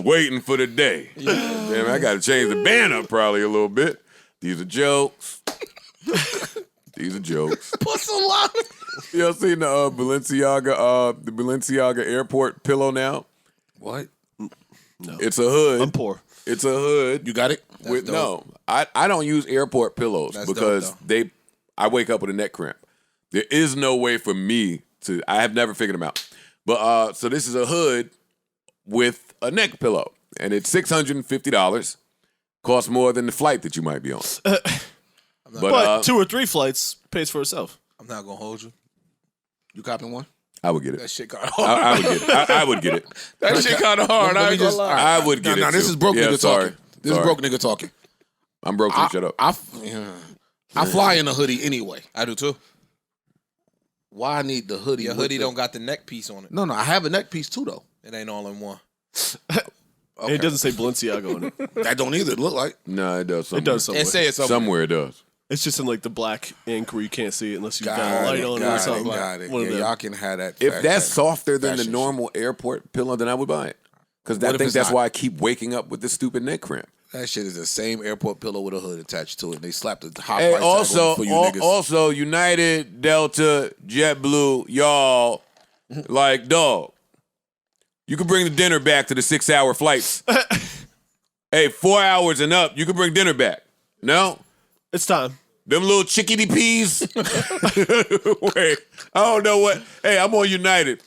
[SPEAKER 1] waiting for the day. Damn, I got to change the band up probably a little bit. These are jokes. These are jokes.
[SPEAKER 3] Puss a lot.
[SPEAKER 1] Y'all seen the Balenciaga airport pillow now?
[SPEAKER 4] What?
[SPEAKER 1] It's a hood.
[SPEAKER 2] I'm poor.
[SPEAKER 1] It's a hood.
[SPEAKER 4] You got it?
[SPEAKER 1] With
[SPEAKER 3] dope.
[SPEAKER 1] no, I don't use airport pillows
[SPEAKER 3] That's
[SPEAKER 1] because
[SPEAKER 3] dope,
[SPEAKER 1] I wake up with a neck cramp. There is no way for me to. I have never figured them out. But so this is a hood with a neck pillow, and it's $650. Costs more than the flight that you might be on.
[SPEAKER 2] But 2 or 3 flights pays for itself.
[SPEAKER 3] I'm not gonna hold you.
[SPEAKER 4] You copping one?
[SPEAKER 1] I would get
[SPEAKER 3] That
[SPEAKER 1] it.
[SPEAKER 3] shit kind of hard.
[SPEAKER 1] I would get it. I would get it.
[SPEAKER 3] That shit kind of hard. I ain't gonna lie.
[SPEAKER 1] I would get it.
[SPEAKER 4] Nah, this
[SPEAKER 1] too.
[SPEAKER 4] is broke
[SPEAKER 1] Yeah,
[SPEAKER 4] nigga
[SPEAKER 1] sorry.
[SPEAKER 4] talking. This
[SPEAKER 1] Sorry.
[SPEAKER 4] is broke nigga talking.
[SPEAKER 1] I'm broke. So shut up.
[SPEAKER 4] I fly in a hoodie anyway.
[SPEAKER 3] I do too.
[SPEAKER 4] Why I need the hoodie?
[SPEAKER 3] Your
[SPEAKER 4] with
[SPEAKER 3] hoodie
[SPEAKER 4] the-
[SPEAKER 3] don't got the neck piece on it.
[SPEAKER 4] No, I have a neck piece too though.
[SPEAKER 3] It ain't all in one.
[SPEAKER 2] And it doesn't say Balenciaga on it.
[SPEAKER 4] That don't either look like.
[SPEAKER 1] No, it does. Somewhere.
[SPEAKER 2] It does somewhere.
[SPEAKER 3] And say it somewhere.
[SPEAKER 1] Somewhere it does.
[SPEAKER 2] It's just in like the black ink where you can't see it unless you've got a
[SPEAKER 4] Got
[SPEAKER 2] light
[SPEAKER 4] it,
[SPEAKER 2] on it or
[SPEAKER 4] got
[SPEAKER 2] something.
[SPEAKER 4] it, got it.
[SPEAKER 2] One of
[SPEAKER 4] Yeah,
[SPEAKER 2] them.
[SPEAKER 4] y'all can have that.
[SPEAKER 1] If
[SPEAKER 4] that-
[SPEAKER 1] that's
[SPEAKER 4] that
[SPEAKER 1] softer than the
[SPEAKER 4] fashion
[SPEAKER 1] normal airport pillow, then I would buy it. Because
[SPEAKER 4] What
[SPEAKER 1] I
[SPEAKER 4] if
[SPEAKER 1] think
[SPEAKER 4] it's
[SPEAKER 1] that's
[SPEAKER 4] not?
[SPEAKER 1] why I keep waking up with this stupid neck cramp.
[SPEAKER 4] That shit is the same airport pillow with a hood attached to it. And they slapped a high
[SPEAKER 1] Hey,
[SPEAKER 4] price tag
[SPEAKER 1] also,
[SPEAKER 4] on it for you niggas.
[SPEAKER 1] also, United, Delta, JetBlue, y'all, like, dog, you can bring the dinner back to the 6-hour flights. Hey, 4 hours and up, you can bring dinner back. No?
[SPEAKER 2] It's time.
[SPEAKER 1] Them little chickadee peas. Wait, I don't know what. Hey, I'm on United.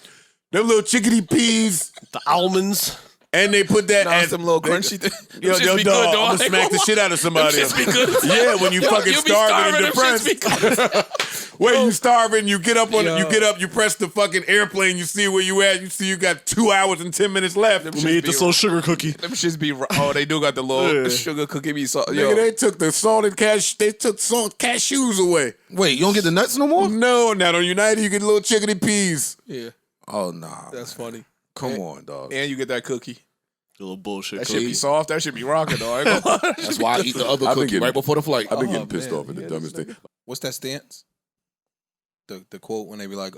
[SPEAKER 1] Them little chickadee peas.
[SPEAKER 2] The almonds.
[SPEAKER 1] And they put that
[SPEAKER 3] Nah,
[SPEAKER 1] as
[SPEAKER 3] some little crunchy thing.
[SPEAKER 1] Yo,
[SPEAKER 3] Them shits be
[SPEAKER 1] dog,
[SPEAKER 3] good,
[SPEAKER 1] I'm gonna smack the shit out of somebody.
[SPEAKER 3] Them shits be good.
[SPEAKER 1] Yeah, when you fucking
[SPEAKER 3] You be
[SPEAKER 1] starving and
[SPEAKER 3] them shits
[SPEAKER 1] depressed.
[SPEAKER 3] be good.
[SPEAKER 1] When you starving, you get up on
[SPEAKER 3] Yo.
[SPEAKER 1] you get up, you press the fucking airplane, you see where you at, you see you got 2 hours and 10 minutes left.
[SPEAKER 2] Let me eat this little sugar cookie.
[SPEAKER 3] Them shits be oh, they do got the little
[SPEAKER 2] Yeah.
[SPEAKER 3] sugar cookie be so.
[SPEAKER 1] Nigga,
[SPEAKER 3] Yo,
[SPEAKER 1] they took the salted they took salt cashews away.
[SPEAKER 4] Wait, you don't get the nuts no more?
[SPEAKER 1] No, not on United, you get little chickadee peas.
[SPEAKER 3] yeah,
[SPEAKER 4] Oh nah.
[SPEAKER 3] that's funny.
[SPEAKER 4] Come on, dog.
[SPEAKER 3] And you get that cookie.
[SPEAKER 2] A little bullshit
[SPEAKER 3] That
[SPEAKER 2] cookie.
[SPEAKER 3] shit be soft. That shit be rocking, dog. I ain't gonna lie.
[SPEAKER 4] That's why I eat the other
[SPEAKER 1] I've been
[SPEAKER 4] cookie
[SPEAKER 1] getting-
[SPEAKER 4] right before the flight.
[SPEAKER 1] I've been getting pissed
[SPEAKER 3] man.
[SPEAKER 1] off at the
[SPEAKER 3] Yeah,
[SPEAKER 1] dumbest
[SPEAKER 3] this
[SPEAKER 1] thing.
[SPEAKER 3] What's that stance? The quote when they be like,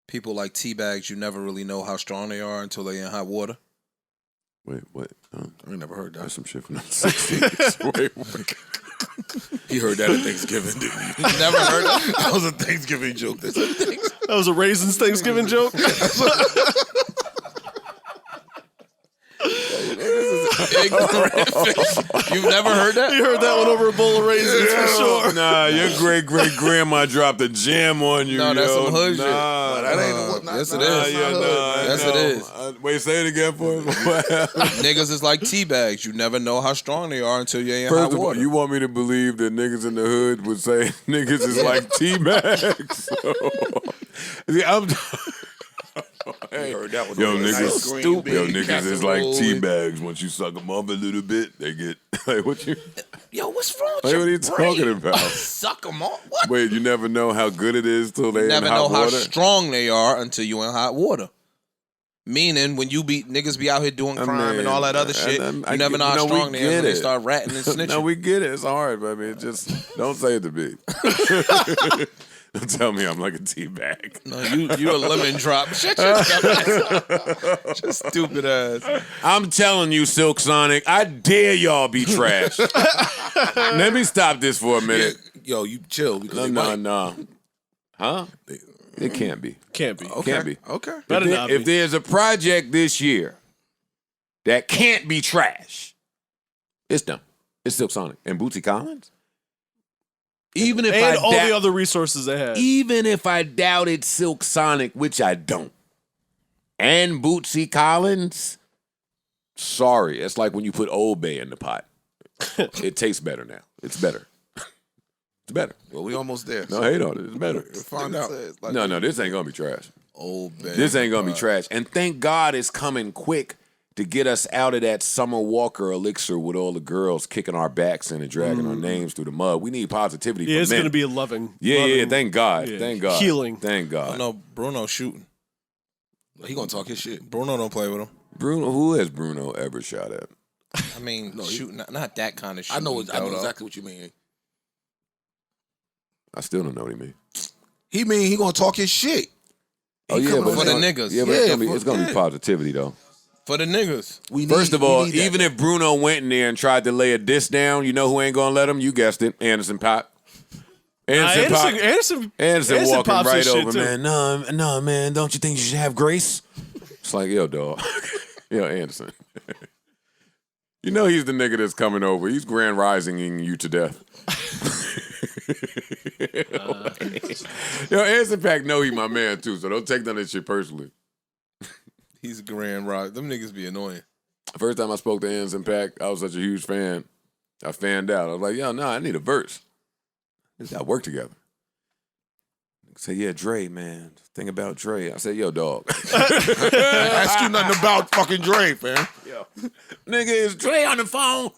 [SPEAKER 3] people like tea bags, you never really know how strong they are until they in hot water.
[SPEAKER 1] Wait, what?
[SPEAKER 4] I ain't never heard
[SPEAKER 1] That's
[SPEAKER 4] that.
[SPEAKER 1] some shit from the 60s. Wait.
[SPEAKER 4] He heard that at Thanksgiving, didn't he?
[SPEAKER 3] Never heard that.
[SPEAKER 4] That was a Thanksgiving joke. That's a thing.
[SPEAKER 2] That was a Raisins Thanksgiving joke.
[SPEAKER 3] You've never heard that?
[SPEAKER 2] You heard that one over a bowl of raisins for sure.
[SPEAKER 1] Nah, your great grandma dropped a jam on you.
[SPEAKER 3] No, that's
[SPEAKER 1] yo.
[SPEAKER 3] some hood shit.
[SPEAKER 1] Nah,
[SPEAKER 4] That ain't what.
[SPEAKER 3] Yes, it
[SPEAKER 4] nah,
[SPEAKER 3] is.
[SPEAKER 4] that's not hood.
[SPEAKER 3] Yes, it is.
[SPEAKER 1] Wait, say it again for us.
[SPEAKER 3] Niggas is like tea bags. You never know how strong they are until you're in
[SPEAKER 1] First
[SPEAKER 3] hot
[SPEAKER 1] of all,
[SPEAKER 3] water.
[SPEAKER 1] you want me to believe that niggas in the hood would say niggas is like T-Bags. See, I'm.
[SPEAKER 4] Hey, heard that one.
[SPEAKER 1] Yo,
[SPEAKER 4] over
[SPEAKER 1] niggas,
[SPEAKER 4] nice green
[SPEAKER 1] stupid. Yo,
[SPEAKER 4] bean
[SPEAKER 1] niggas is like
[SPEAKER 4] casserole.
[SPEAKER 1] T-Bags. Once you suck them up a little bit, they get like what you.
[SPEAKER 3] Yo, what's wrong with
[SPEAKER 1] Like,
[SPEAKER 3] your
[SPEAKER 1] what are you talking
[SPEAKER 3] brain?
[SPEAKER 1] about?
[SPEAKER 3] Suck them off. What?
[SPEAKER 1] Wait, you never know how good it is till they
[SPEAKER 3] You never
[SPEAKER 1] in hot
[SPEAKER 3] know how
[SPEAKER 1] water.
[SPEAKER 3] strong they are until you in hot water. Meaning, when you be niggas be out here doing crime and all that other shit, you never know how strong they are when they start ratting and snitching.
[SPEAKER 1] No, we get it. It's hard, but I mean, just don't say it to me. Don't tell me I'm like a tea bag.
[SPEAKER 3] No, you a lemon drop. Shut your dumb ass. Just stupid ass.
[SPEAKER 1] I'm telling you, Silk Sonic, I dare y'all be trash. Let me stop this for a
[SPEAKER 4] Yeah,
[SPEAKER 1] minute.
[SPEAKER 4] yo, you chill because
[SPEAKER 1] No. Huh? It can't be.
[SPEAKER 2] Can't be.
[SPEAKER 4] Okay.
[SPEAKER 1] Can't be.
[SPEAKER 4] Okay.
[SPEAKER 2] Better not
[SPEAKER 1] If
[SPEAKER 2] be.
[SPEAKER 1] there's a project this year that can't be trash, it's them. It's Silk Sonic and Bootsy Collins. Even if
[SPEAKER 2] And
[SPEAKER 1] I
[SPEAKER 2] all
[SPEAKER 1] doubt-
[SPEAKER 2] the other resources they had.
[SPEAKER 1] even if I doubted Silk Sonic, which I don't, and Bootsy Collins, sorry, it's like when you put Old Bay in the pot. It tastes better now. It's better. It's better.
[SPEAKER 4] Well, we almost there.
[SPEAKER 1] No hate on it. It's better.
[SPEAKER 4] We'll find out.
[SPEAKER 1] No, this ain't gonna be trash.
[SPEAKER 3] Old man.
[SPEAKER 1] This ain't gonna be trash. And thank God it's coming quick to get us out of that Summer Walker elixir with all the girls kicking our backs in and dragging our names through the mud. We need positivity
[SPEAKER 2] Yeah,
[SPEAKER 1] from
[SPEAKER 2] it's
[SPEAKER 1] men.
[SPEAKER 2] going to be a loving.
[SPEAKER 1] Yeah,
[SPEAKER 2] loving-
[SPEAKER 1] thank God.
[SPEAKER 2] yeah,
[SPEAKER 1] Thank God.
[SPEAKER 2] healing.
[SPEAKER 1] Thank God.
[SPEAKER 3] No, Bruno shooting.
[SPEAKER 4] He gonna talk his shit.
[SPEAKER 3] Bruno don't play with him.
[SPEAKER 1] Bruno, who has Bruno ever shot at?
[SPEAKER 3] I mean, shooting, not that kind of
[SPEAKER 4] I
[SPEAKER 3] shooting.
[SPEAKER 4] know
[SPEAKER 3] though.
[SPEAKER 4] exactly what you mean.
[SPEAKER 1] I still don't know what he means.
[SPEAKER 4] He mean he gonna talk his shit.
[SPEAKER 1] Oh yeah,
[SPEAKER 4] coming
[SPEAKER 1] but
[SPEAKER 4] for
[SPEAKER 1] it's
[SPEAKER 3] the
[SPEAKER 1] gonna-
[SPEAKER 3] niggas.
[SPEAKER 1] Yeah, but
[SPEAKER 4] Yeah,
[SPEAKER 1] it's gonna be
[SPEAKER 4] yeah.
[SPEAKER 1] positivity though.
[SPEAKER 3] For the niggas.
[SPEAKER 4] We
[SPEAKER 1] First of all,
[SPEAKER 4] we need that.
[SPEAKER 1] even if Bruno went in there and tried to lay a diss down, you know who ain't gonna let him? You guessed it, Anderson Paak. Anderson Paak. Anderson walking
[SPEAKER 2] pops
[SPEAKER 1] right
[SPEAKER 2] his shit,
[SPEAKER 1] over,
[SPEAKER 2] too.
[SPEAKER 1] man. No, man. Don't you think you should have grace? It's like, yo, dog. Yo, Anderson. You know he's the nigga that's coming over. He's grand risinging you to death. Yo, Anderson Paak know he my man too, so don't take none of that shit personally.
[SPEAKER 3] He's a grand rock. Them niggas be annoying.
[SPEAKER 1] First time I spoke to Anderson Paak, I was such a huge fan. I fanned out. I was like, yo, no, I need a verse. We got to work together. He said, yeah, Dre, man. Thing about Dre. I said, yo, dog.
[SPEAKER 4] ask you nothing about fucking Dre, fam.
[SPEAKER 1] Nigga, is Dre on the phone?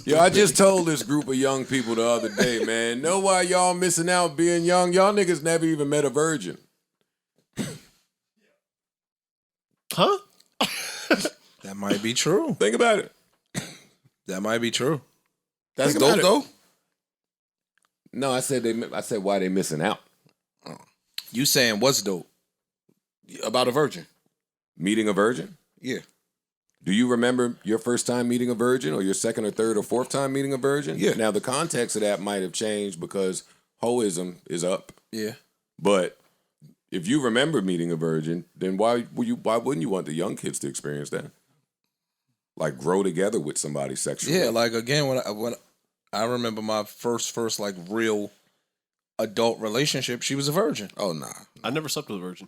[SPEAKER 1] Yo, I just told this group of young people the other day, man, know why y'all missing out being young? Y'all niggas never even met a virgin.
[SPEAKER 2] Huh?
[SPEAKER 3] That might be true.
[SPEAKER 1] Think about it.
[SPEAKER 3] That might be true.
[SPEAKER 4] That's
[SPEAKER 1] Think about
[SPEAKER 4] dope
[SPEAKER 1] it.
[SPEAKER 4] though.
[SPEAKER 1] No, I said why they missing out.
[SPEAKER 3] You saying what's dope?
[SPEAKER 4] About a virgin.
[SPEAKER 1] Meeting a virgin?
[SPEAKER 4] Yeah.
[SPEAKER 1] Do you remember your first time meeting a virgin or your second or third or fourth time meeting a virgin?
[SPEAKER 4] Yeah.
[SPEAKER 1] Now, the context of that might have changed because hoism is up.
[SPEAKER 3] Yeah.
[SPEAKER 1] But if you remember meeting a virgin, then why wouldn't you want the young kids to experience that? Like grow together with somebody sexually.
[SPEAKER 3] Yeah, like again, when I remember my first like real adult relationship, she was a virgin.
[SPEAKER 4] Oh nah.
[SPEAKER 2] I never slept with a virgin.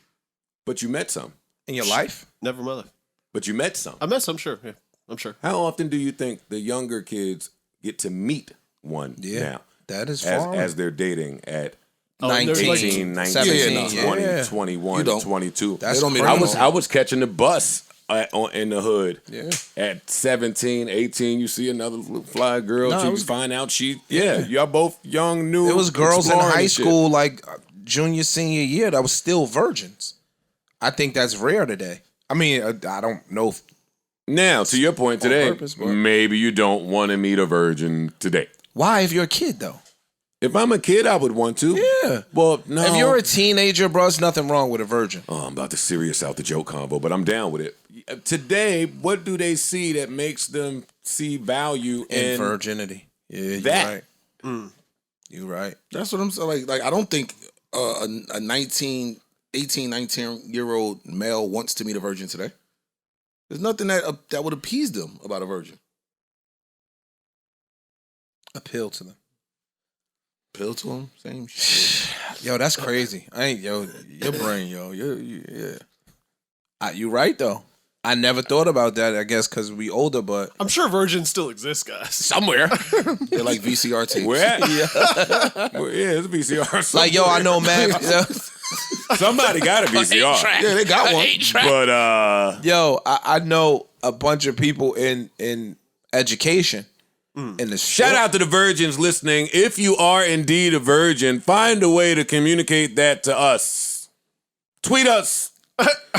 [SPEAKER 1] But you met some.
[SPEAKER 3] in your life.
[SPEAKER 2] Never in my life.
[SPEAKER 1] But you met some.
[SPEAKER 2] I met some, sure. Yeah, I'm sure.
[SPEAKER 1] How often do you think the younger kids get to meet one now?
[SPEAKER 3] That is
[SPEAKER 1] as,
[SPEAKER 3] far.
[SPEAKER 1] as they're dating at
[SPEAKER 2] there's
[SPEAKER 3] 19,
[SPEAKER 1] 19,
[SPEAKER 3] 17,
[SPEAKER 1] 20,
[SPEAKER 3] yeah.
[SPEAKER 1] 21,
[SPEAKER 4] You don't.
[SPEAKER 1] 22.
[SPEAKER 3] That's
[SPEAKER 4] They don't mean-
[SPEAKER 3] crazy.
[SPEAKER 1] I was catching the bus in the hood.
[SPEAKER 3] Yeah.
[SPEAKER 1] At 17, 18, you see another little fly girl.
[SPEAKER 3] No,
[SPEAKER 1] you
[SPEAKER 3] it was-
[SPEAKER 1] find out y'all both young, new.
[SPEAKER 3] It was girls in
[SPEAKER 1] exploring
[SPEAKER 3] high
[SPEAKER 1] and shit.
[SPEAKER 3] school, like junior, senior year, that was still virgins. I think that's rare today. I mean, I don't know. If,
[SPEAKER 1] Now, to your point today,
[SPEAKER 3] purpose, but-
[SPEAKER 1] maybe you don't want to meet a virgin today.
[SPEAKER 3] why, if you're a kid, though?
[SPEAKER 1] If I'm a kid, I would want to.
[SPEAKER 3] Yeah.
[SPEAKER 1] Well, no.
[SPEAKER 3] If you're a teenager, bro, there's nothing wrong with a virgin.
[SPEAKER 1] Oh, I'm about to serious out the joke combo, but I'm down with it. Today, what do they see that makes them see value
[SPEAKER 3] In
[SPEAKER 1] in
[SPEAKER 3] virginity. Yeah, you're
[SPEAKER 1] that?
[SPEAKER 3] right. You're right.
[SPEAKER 4] That's what I'm saying. Like I don't think a 18, 19-year-old male wants to meet a virgin today. There's nothing that would appease them about a virgin.
[SPEAKER 3] Appeal to them.
[SPEAKER 4] Appeal to them, same shit.
[SPEAKER 3] Yo, that's crazy. Your brain, yo. Yeah. You right, though. I never thought about that, I guess, because we older, but
[SPEAKER 2] I'm sure virgins still exist, guys.
[SPEAKER 3] somewhere.
[SPEAKER 4] They're like VCR tapes.
[SPEAKER 1] Where at? Well, yeah, it's VCR.
[SPEAKER 3] Like, yo, I know, man.
[SPEAKER 1] Somebody got a VCR.
[SPEAKER 4] Yeah, they got one.
[SPEAKER 1] But
[SPEAKER 3] Yo, I know a bunch of people in education. In the
[SPEAKER 1] shout out to the virgins listening. If you are indeed a virgin, find a way to communicate that to us. Tweet us.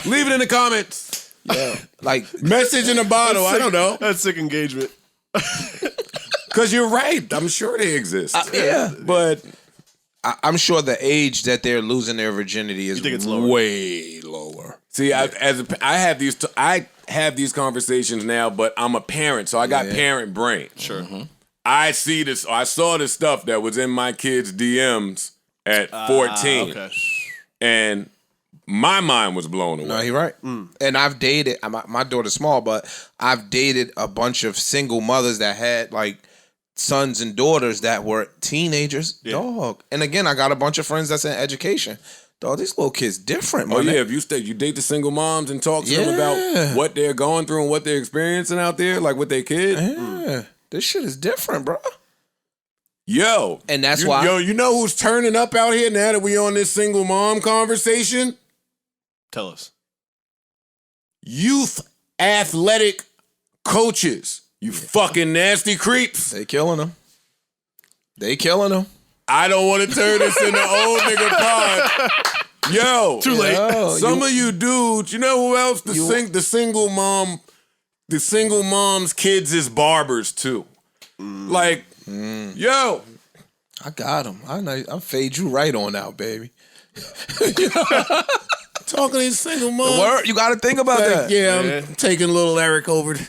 [SPEAKER 1] Leave it in the comments.
[SPEAKER 3] Yeah, like
[SPEAKER 1] Message in a bottle. I don't know.
[SPEAKER 2] That's sick engagement.
[SPEAKER 1] Because you're right. I'm sure they exist.
[SPEAKER 3] yeah.
[SPEAKER 1] But
[SPEAKER 3] I'm sure the age that they're losing their virginity is
[SPEAKER 2] think it's lower?
[SPEAKER 3] way lower.
[SPEAKER 1] see, I have these conversations now, but I'm a parent, so I got parent brain.
[SPEAKER 2] Sure.
[SPEAKER 1] I see this. I saw this stuff that was in my kids' DMs at 14,
[SPEAKER 2] Okay.
[SPEAKER 1] and my mind was blown away.
[SPEAKER 3] No, you're right. And I've dated. My daughter's small, but I've dated a bunch of single mothers that had like sons and daughters that were teenagers. Dog. And again, I got a bunch of friends that's in education. Dog, these little kids different, man.
[SPEAKER 1] Oh yeah, if you date the single moms and talk to them about what they're going through and what they're experiencing out there, like with their kids.
[SPEAKER 3] Yeah. This shit is different, bro.
[SPEAKER 1] Yo,
[SPEAKER 3] And that's why-
[SPEAKER 1] Yo, you know who's turning up out here now that we on this single mom conversation?
[SPEAKER 2] Tell us.
[SPEAKER 1] Youth athletic coaches. You fucking nasty creeps.
[SPEAKER 3] They killing them. They killing them.
[SPEAKER 1] I don't want to turn this into old nigga pod. Yo,
[SPEAKER 2] Too late.
[SPEAKER 3] Yo,
[SPEAKER 1] some of you dudes, you know who else? The single mom's kids is barbers too. Like, yo,
[SPEAKER 3] I got them. I fade you right on out, baby.
[SPEAKER 1] talking to these single moms.
[SPEAKER 3] Word, you got to think about that.
[SPEAKER 1] I'm taking little Eric over to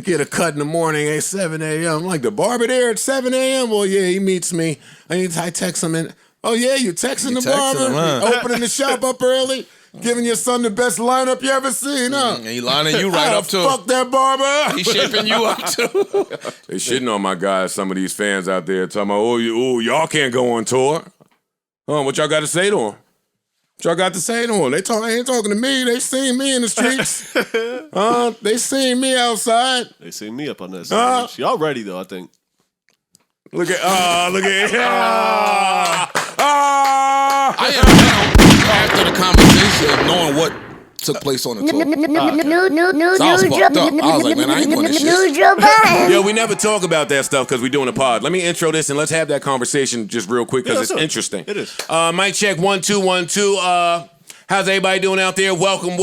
[SPEAKER 1] get a cut in the morning at 7 a.m. I'm like, the barber there at 7 a.m.? Well, yeah, he meets me. I text him and, oh, yeah, you texting the
[SPEAKER 3] texting
[SPEAKER 1] barber?
[SPEAKER 3] him, huh?
[SPEAKER 1] Opening the shop up early? Giving your son the best lineup you ever seen, huh?
[SPEAKER 3] And he lining you right up too.
[SPEAKER 1] Fuck that barber.
[SPEAKER 3] He shaping you up too.
[SPEAKER 1] They shitting on my guys, some of these fans out there talking about, oh, y'all can't go on tour. What y'all got to say to them? What y'all got to say to them? They ain't talking to me. They seen me in the streets. They seen me outside.
[SPEAKER 2] They see me up on that stage. Y'all ready though, I think.
[SPEAKER 1] Look at
[SPEAKER 4] I am now after the conversation of knowing what took place on the tour. So I was fucked up. I was like, man, I ain't doing this shit.
[SPEAKER 1] Yo, we never talk about that stuff because we're doing a pod. Let me intro this and let's have that conversation just real quick because it's interesting.
[SPEAKER 2] It is.
[SPEAKER 1] Mic check 1 2 1 2. How's everybody doing out there? Welcome.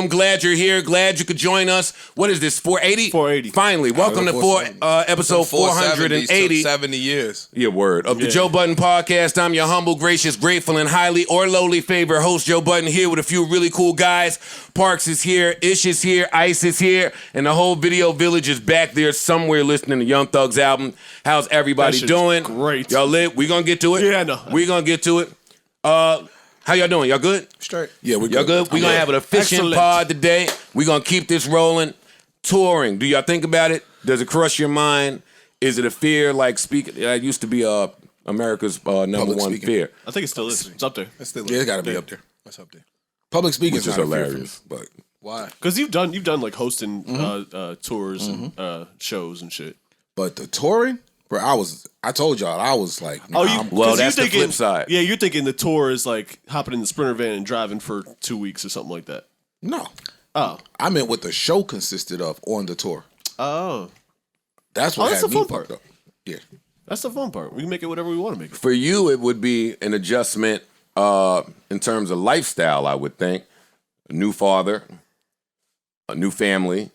[SPEAKER 1] Glad you're here. Glad you could join us. What is this? 480?
[SPEAKER 2] 480.
[SPEAKER 1] Finally, welcome to episode 480.
[SPEAKER 3] 70 years.
[SPEAKER 1] Yeah, word. Of the Joe Budden Podcast. I'm your humble, gracious, grateful, and highly or lowly favorite host, Joe Budden, here with a few really cool guys. Parks is here, Ish is here, Ice is here, and the whole video village is back there somewhere listening to Young Thug's album. How's everybody
[SPEAKER 2] That shit's
[SPEAKER 1] doing?
[SPEAKER 2] great.
[SPEAKER 1] Y'all lit? We gonna get to it?
[SPEAKER 2] Yeah, I know.
[SPEAKER 1] We gonna get to it. How y'all doing? Y'all good?
[SPEAKER 3] Straight.
[SPEAKER 4] Yeah, we're
[SPEAKER 1] Y'all good? We gonna have an efficient
[SPEAKER 2] Excellent.
[SPEAKER 1] pod today. We gonna keep this rolling. Touring. Do y'all think about it? Does it crush your mind? Is it a fear? Like speaking, it used to be America's number
[SPEAKER 4] Public
[SPEAKER 1] one
[SPEAKER 4] speaking.
[SPEAKER 1] fear.
[SPEAKER 2] I think it still is. It's up there.
[SPEAKER 3] That's still
[SPEAKER 4] Yeah, it's got to be up there.
[SPEAKER 3] That's up there.
[SPEAKER 4] Public speaking
[SPEAKER 1] which is
[SPEAKER 4] not a fear for me,
[SPEAKER 1] hilarious.
[SPEAKER 4] but
[SPEAKER 3] Why?
[SPEAKER 2] Because you've done like hosting tours and shows and shit.
[SPEAKER 4] but the touring, bro, I told y'all I was like, nah, I'm-
[SPEAKER 1] Well,
[SPEAKER 2] 'cause
[SPEAKER 1] that's
[SPEAKER 2] you're
[SPEAKER 1] the flip side.
[SPEAKER 2] Yeah, you're thinking the tour is like hopping in the Sprinter van and driving for 2 weeks or something like that.
[SPEAKER 4] no.
[SPEAKER 2] Oh,
[SPEAKER 4] I meant what the show consisted of on the tour.
[SPEAKER 2] oh,
[SPEAKER 4] That's what
[SPEAKER 2] that's
[SPEAKER 4] had
[SPEAKER 2] the
[SPEAKER 4] me
[SPEAKER 2] fun
[SPEAKER 4] fucked
[SPEAKER 2] part.
[SPEAKER 4] up. Yeah.
[SPEAKER 2] that's the fun part. We can make it whatever we want to make it.
[SPEAKER 1] For you, it would be an adjustment in terms of lifestyle, I would think. A new father, a new family,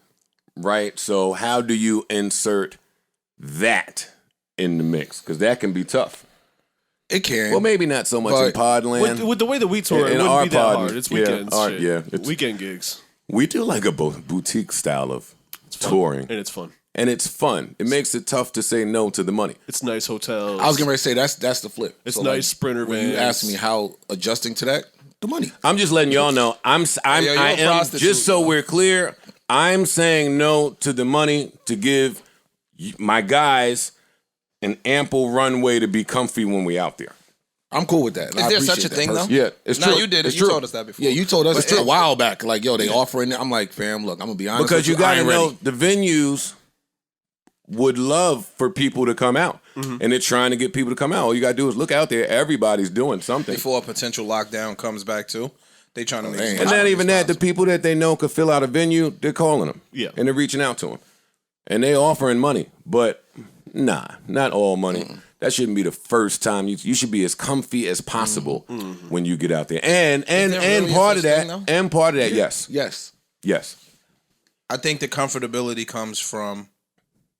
[SPEAKER 1] right? So how do you insert that in the mix? Because that can be tough.
[SPEAKER 4] It can.
[SPEAKER 1] Well, maybe not so much in
[SPEAKER 4] But
[SPEAKER 1] Podland.
[SPEAKER 2] With the way that we tour, it
[SPEAKER 1] In
[SPEAKER 2] wouldn't
[SPEAKER 1] our
[SPEAKER 2] be that
[SPEAKER 1] pod,
[SPEAKER 2] hard. It's
[SPEAKER 1] yeah,
[SPEAKER 2] weekends. shit.
[SPEAKER 1] it's-
[SPEAKER 2] Weekend gigs.
[SPEAKER 1] We do like a boutique style of touring,
[SPEAKER 2] And it's fun.
[SPEAKER 1] and it's fun. It makes it tough to say no to the money.
[SPEAKER 2] It's nice hotels.
[SPEAKER 4] I was getting ready to say that's the flip.
[SPEAKER 2] It's nice Sprinter
[SPEAKER 4] When you
[SPEAKER 2] vans.
[SPEAKER 4] ask me how adjusting to that, the money.
[SPEAKER 1] I'm just letting y'all know.
[SPEAKER 3] yo, you're
[SPEAKER 1] I
[SPEAKER 3] a
[SPEAKER 1] am
[SPEAKER 3] prostitute,
[SPEAKER 1] just so we're clear. I'm saying no to the money to give my guys an ample runway to be comfy when we out there.
[SPEAKER 4] I'm cool with that.
[SPEAKER 3] Is there such a thing, though?
[SPEAKER 1] Yeah, it's
[SPEAKER 3] No,
[SPEAKER 1] true.
[SPEAKER 3] you did it.
[SPEAKER 1] It's
[SPEAKER 3] You
[SPEAKER 1] true.
[SPEAKER 3] told us that before.
[SPEAKER 4] Yeah, you told us
[SPEAKER 3] But
[SPEAKER 4] a while back, like, yo, they offering it. I'm like, fam, look, I'm gonna be honest.
[SPEAKER 1] Because you
[SPEAKER 4] with I
[SPEAKER 1] got to
[SPEAKER 4] ain't
[SPEAKER 1] know
[SPEAKER 4] ready.
[SPEAKER 1] the venues would love for people to come out, and they're trying to get people to come out. All you got to do is look out there. Everybody's doing something.
[SPEAKER 3] Before a potential lockdown comes back too, they trying to make.
[SPEAKER 4] man.
[SPEAKER 3] some
[SPEAKER 1] And not
[SPEAKER 3] money
[SPEAKER 1] even that, the
[SPEAKER 3] responsible.
[SPEAKER 1] people that they know could fill out a venue, they're calling them.
[SPEAKER 2] Yeah.
[SPEAKER 1] And they're reaching out to them. And they offering money. But nah, not all money. That shouldn't be the first time. You should be as comfy as possible when you get out there. And
[SPEAKER 3] there really a
[SPEAKER 1] part of
[SPEAKER 3] such
[SPEAKER 1] that,
[SPEAKER 3] thing, though?
[SPEAKER 1] and part of that, yes.
[SPEAKER 4] Yes.
[SPEAKER 1] Yes.
[SPEAKER 3] I think the comfortability comes from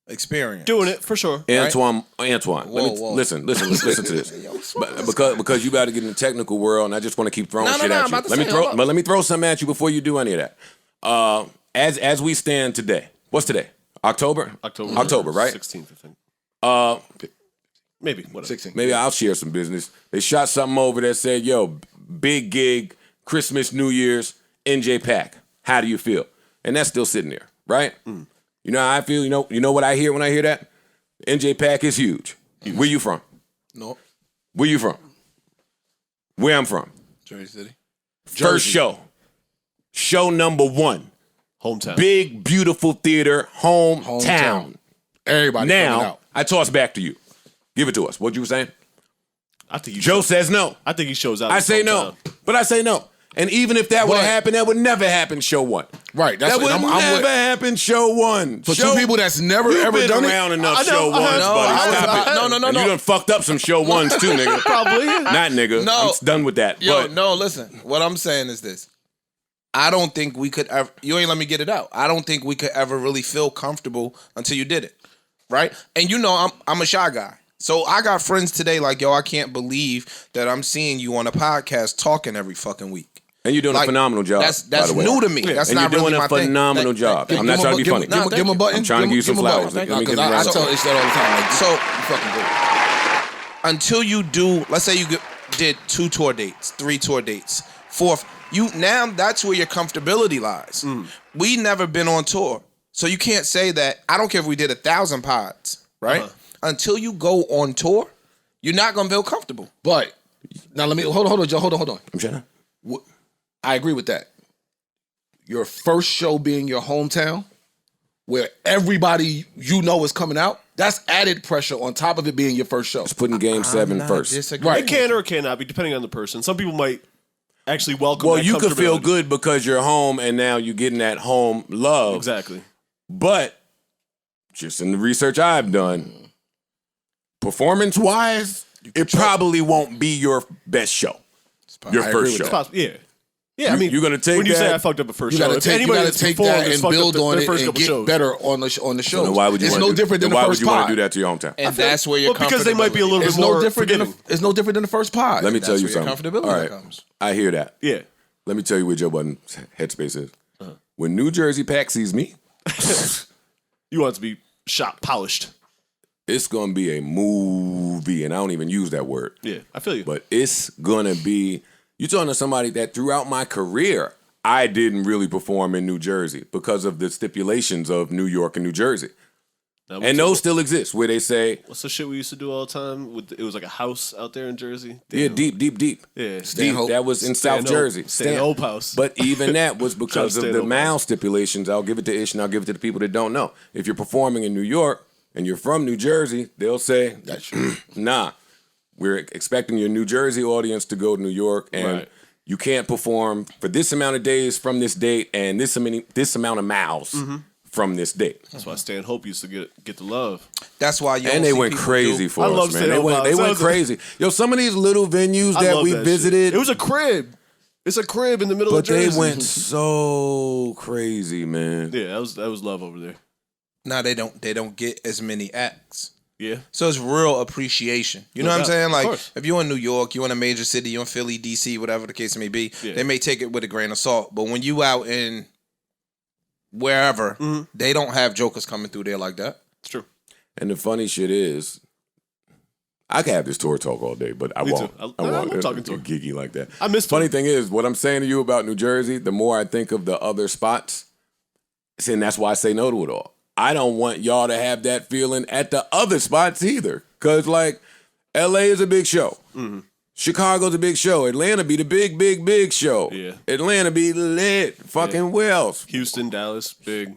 [SPEAKER 3] experience.
[SPEAKER 2] Doing it for sure.
[SPEAKER 1] Antoine,
[SPEAKER 3] Whoa.
[SPEAKER 1] listen to this. because you about to get in the technical world, and I just want to keep throwing
[SPEAKER 3] No,
[SPEAKER 1] shit
[SPEAKER 3] I'm
[SPEAKER 1] at you.
[SPEAKER 3] about to
[SPEAKER 1] Let me
[SPEAKER 3] say,
[SPEAKER 1] throw,
[SPEAKER 3] hold up.
[SPEAKER 1] but let me throw something at you before you do any of that. As we stand today, what's today? October, right?
[SPEAKER 2] 16th, I think. Maybe. Whatever.
[SPEAKER 4] 16.
[SPEAKER 1] Maybe I'll share some business. They shot something over that said, "Yo, big gig, Christmas, New Year's, NJ Pack. How do you feel?" And that's still sitting there, right? You know how I feel. You know what I hear when I hear that? NJ Pack is huge. Where you from?
[SPEAKER 3] No,
[SPEAKER 1] Where you from? Where I'm from.
[SPEAKER 3] Jersey City.
[SPEAKER 1] First show number 1.
[SPEAKER 2] Hometown.
[SPEAKER 1] Big, beautiful theater, hometown.
[SPEAKER 4] Everybody coming
[SPEAKER 1] Now,
[SPEAKER 4] out.
[SPEAKER 1] I toss back to you. Give it to us. What you were saying?
[SPEAKER 2] I think he
[SPEAKER 1] Joe says no.
[SPEAKER 2] I think he shows out.
[SPEAKER 1] I
[SPEAKER 2] his
[SPEAKER 1] say no.
[SPEAKER 2] hometown.
[SPEAKER 1] But I say no. And even if that would have
[SPEAKER 4] But-
[SPEAKER 1] happened, that would never happen show 1.
[SPEAKER 4] Right. That's
[SPEAKER 1] That would
[SPEAKER 4] what I'm
[SPEAKER 1] never
[SPEAKER 4] with.
[SPEAKER 1] happen show 1.
[SPEAKER 4] For
[SPEAKER 1] show,
[SPEAKER 4] two people that's never
[SPEAKER 1] You've
[SPEAKER 4] ever
[SPEAKER 1] been
[SPEAKER 4] done
[SPEAKER 1] around
[SPEAKER 4] it.
[SPEAKER 1] enough
[SPEAKER 2] I know,
[SPEAKER 1] show
[SPEAKER 2] I
[SPEAKER 1] 1s,
[SPEAKER 2] know.
[SPEAKER 1] buddy. Stop it.
[SPEAKER 3] No.
[SPEAKER 1] And you done fucked up some show 1s too, nigga.
[SPEAKER 2] Probably.
[SPEAKER 1] Not nigga.
[SPEAKER 3] No.
[SPEAKER 1] I'm done with that.
[SPEAKER 3] Yo,
[SPEAKER 1] but
[SPEAKER 3] no, listen. What I'm saying is this. I don't think we could ever. You ain't let me get it out. I don't think we could ever really feel comfortable until you did it, right? And you know, I'm a shy guy. So I got friends today like, yo, I can't believe that I'm seeing you on a podcast talking every fucking week.
[SPEAKER 1] and you're doing
[SPEAKER 3] Like,
[SPEAKER 1] a phenomenal job.
[SPEAKER 3] That's
[SPEAKER 1] by the way.
[SPEAKER 3] new to me. That's
[SPEAKER 1] and
[SPEAKER 3] not
[SPEAKER 1] you're doing
[SPEAKER 3] really
[SPEAKER 1] a
[SPEAKER 3] my thing.
[SPEAKER 1] phenomenal job. I'm not trying to be funny.
[SPEAKER 3] Nah,
[SPEAKER 4] Give him a button.
[SPEAKER 1] I'm trying to give you some flowers. Let me give you a
[SPEAKER 4] I
[SPEAKER 1] round of
[SPEAKER 4] tell
[SPEAKER 1] applause.
[SPEAKER 4] Ish that all the time. Like,
[SPEAKER 3] So-
[SPEAKER 4] you fucking good.
[SPEAKER 3] Until you do, let's say you did 2 tour dates, 3 tour dates, 4th, now that's where your comfortability lies. We never been on tour. So you can't say that, I don't care if we did 1,000 pods, right? Until you go on tour, you're not gonna feel comfortable.
[SPEAKER 4] But now let me hold on, Joe. Hold on.
[SPEAKER 1] I'm trying to.
[SPEAKER 4] I agree with that. Your first show being your hometown, where everybody you know is coming out, that's added pressure on top of it being your first show.
[SPEAKER 1] It's putting game 7 first.
[SPEAKER 4] Right.
[SPEAKER 2] It can or it cannot be, depending on the person. Some people might actually welcome.
[SPEAKER 1] Well,
[SPEAKER 2] that
[SPEAKER 1] you could feel
[SPEAKER 2] comfortability.
[SPEAKER 1] good because you're home and now you're getting that home love.
[SPEAKER 2] Exactly.
[SPEAKER 1] But just in the research I've done, performance-wise, it probably won't be your best show. Your
[SPEAKER 4] I agree
[SPEAKER 1] first
[SPEAKER 4] with
[SPEAKER 1] show.
[SPEAKER 2] It's possible. Yeah. Yeah, I mean,
[SPEAKER 1] you're gonna take
[SPEAKER 2] when you say
[SPEAKER 1] that-
[SPEAKER 2] I fucked up a first
[SPEAKER 4] You
[SPEAKER 2] show,
[SPEAKER 4] gotta
[SPEAKER 2] if
[SPEAKER 4] take, you
[SPEAKER 2] anybody
[SPEAKER 4] gotta
[SPEAKER 2] that's
[SPEAKER 4] take
[SPEAKER 2] performed
[SPEAKER 4] that
[SPEAKER 2] has
[SPEAKER 4] and
[SPEAKER 2] fucked
[SPEAKER 4] build
[SPEAKER 2] up
[SPEAKER 4] on
[SPEAKER 2] their
[SPEAKER 4] it
[SPEAKER 2] first
[SPEAKER 4] and
[SPEAKER 2] couple
[SPEAKER 4] get
[SPEAKER 2] shows.
[SPEAKER 4] better on the show.
[SPEAKER 1] Then why would you
[SPEAKER 4] It's
[SPEAKER 1] wanna
[SPEAKER 4] no
[SPEAKER 1] do,
[SPEAKER 4] different than
[SPEAKER 1] then
[SPEAKER 4] the
[SPEAKER 1] why would
[SPEAKER 4] first
[SPEAKER 1] you want
[SPEAKER 4] pod.
[SPEAKER 1] to do that to your hometown?
[SPEAKER 3] And that's where your
[SPEAKER 2] Well, because they might be a little
[SPEAKER 4] It's
[SPEAKER 2] bit
[SPEAKER 4] no
[SPEAKER 2] more
[SPEAKER 4] different than
[SPEAKER 2] forgiving.
[SPEAKER 4] it's no different than the first pod.
[SPEAKER 1] Let me tell you
[SPEAKER 3] where your
[SPEAKER 1] something.
[SPEAKER 3] comfortability
[SPEAKER 1] All right,
[SPEAKER 3] comes.
[SPEAKER 1] I hear that.
[SPEAKER 2] Yeah.
[SPEAKER 1] Let me tell you where Joe Budden's headspace is. When New Jersey Pack sees me,
[SPEAKER 2] You want it to be shot polished.
[SPEAKER 1] it's gonna be a movie, and I don't even use that word.
[SPEAKER 2] Yeah, I feel you.
[SPEAKER 1] But it's gonna be. You talking to somebody that throughout my career I didn't really perform in New Jersey because of the stipulations of New York and New Jersey. And those still exist where they say,
[SPEAKER 2] What's the shit we used to do all the time? It was like a house out there in Jersey.
[SPEAKER 1] yeah, deep.
[SPEAKER 2] Yeah.
[SPEAKER 4] Stanhope.
[SPEAKER 1] That was in South
[SPEAKER 2] Stanhope.
[SPEAKER 1] Jersey.
[SPEAKER 2] Stanhope House.
[SPEAKER 1] But even that was because of the
[SPEAKER 2] Stanhope
[SPEAKER 1] mile
[SPEAKER 2] House.
[SPEAKER 1] stipulations. I'll give it to Ish and I'll give it to the people that don't know. If you're performing in New York and you're from New Jersey, they'll say,
[SPEAKER 4] That's true.
[SPEAKER 1] nah, we're expecting your New Jersey audience to go to New York and
[SPEAKER 2] Right.
[SPEAKER 1] you can't perform for this amount of days from this date and this amount of miles from this date.
[SPEAKER 2] That's why Stanhope used to get the love.
[SPEAKER 3] That's why you
[SPEAKER 1] And
[SPEAKER 3] don't
[SPEAKER 1] they
[SPEAKER 3] see
[SPEAKER 1] went
[SPEAKER 3] people
[SPEAKER 1] crazy
[SPEAKER 3] do-
[SPEAKER 1] for
[SPEAKER 2] I
[SPEAKER 1] us,
[SPEAKER 2] love
[SPEAKER 1] man.
[SPEAKER 2] Stanhope
[SPEAKER 1] They
[SPEAKER 2] House.
[SPEAKER 1] went
[SPEAKER 2] That was a-
[SPEAKER 1] crazy. Yo, some of these little venues
[SPEAKER 2] I
[SPEAKER 1] that
[SPEAKER 2] love
[SPEAKER 1] we
[SPEAKER 2] that shit.
[SPEAKER 1] visited,
[SPEAKER 2] It was a crib. It's a crib in the middle
[SPEAKER 1] but
[SPEAKER 2] of Jersey.
[SPEAKER 1] they went so crazy, man.
[SPEAKER 2] Yeah, that was love over there.
[SPEAKER 3] Now they don't get as many acts.
[SPEAKER 2] Yeah.
[SPEAKER 3] So it's real appreciation. You know
[SPEAKER 2] No
[SPEAKER 3] what I'm
[SPEAKER 2] doubt.
[SPEAKER 3] saying?
[SPEAKER 2] Of
[SPEAKER 3] Like
[SPEAKER 2] course.
[SPEAKER 3] if you're in New York, you're in a major city, you're in Philly, DC, whatever the case may be,
[SPEAKER 2] Yeah.
[SPEAKER 3] they may take it with a grain of salt. But when you out in wherever,
[SPEAKER 2] Mm-hmm.
[SPEAKER 3] they don't have jokers coming through there like that.
[SPEAKER 2] It's true.
[SPEAKER 1] And the funny shit is, I could have this tour talk all day, but I
[SPEAKER 2] Me
[SPEAKER 1] won't.
[SPEAKER 2] too.
[SPEAKER 1] I won't.
[SPEAKER 2] I'm talking tour.
[SPEAKER 1] Geeky like that.
[SPEAKER 2] I missed
[SPEAKER 1] Funny
[SPEAKER 2] it.
[SPEAKER 1] thing is, what I'm saying to you about New Jersey, the more I think of the other spots, and that's why I say no to it all. I don't want y'all to have that feeling at the other spots either. Because, like, LA is a big show.
[SPEAKER 2] Mm-hmm.
[SPEAKER 1] Chicago's a big show. Atlanta be the big show.
[SPEAKER 2] Yeah.
[SPEAKER 1] Atlanta be lit. Fucking Wells.
[SPEAKER 2] Houston, Dallas, big.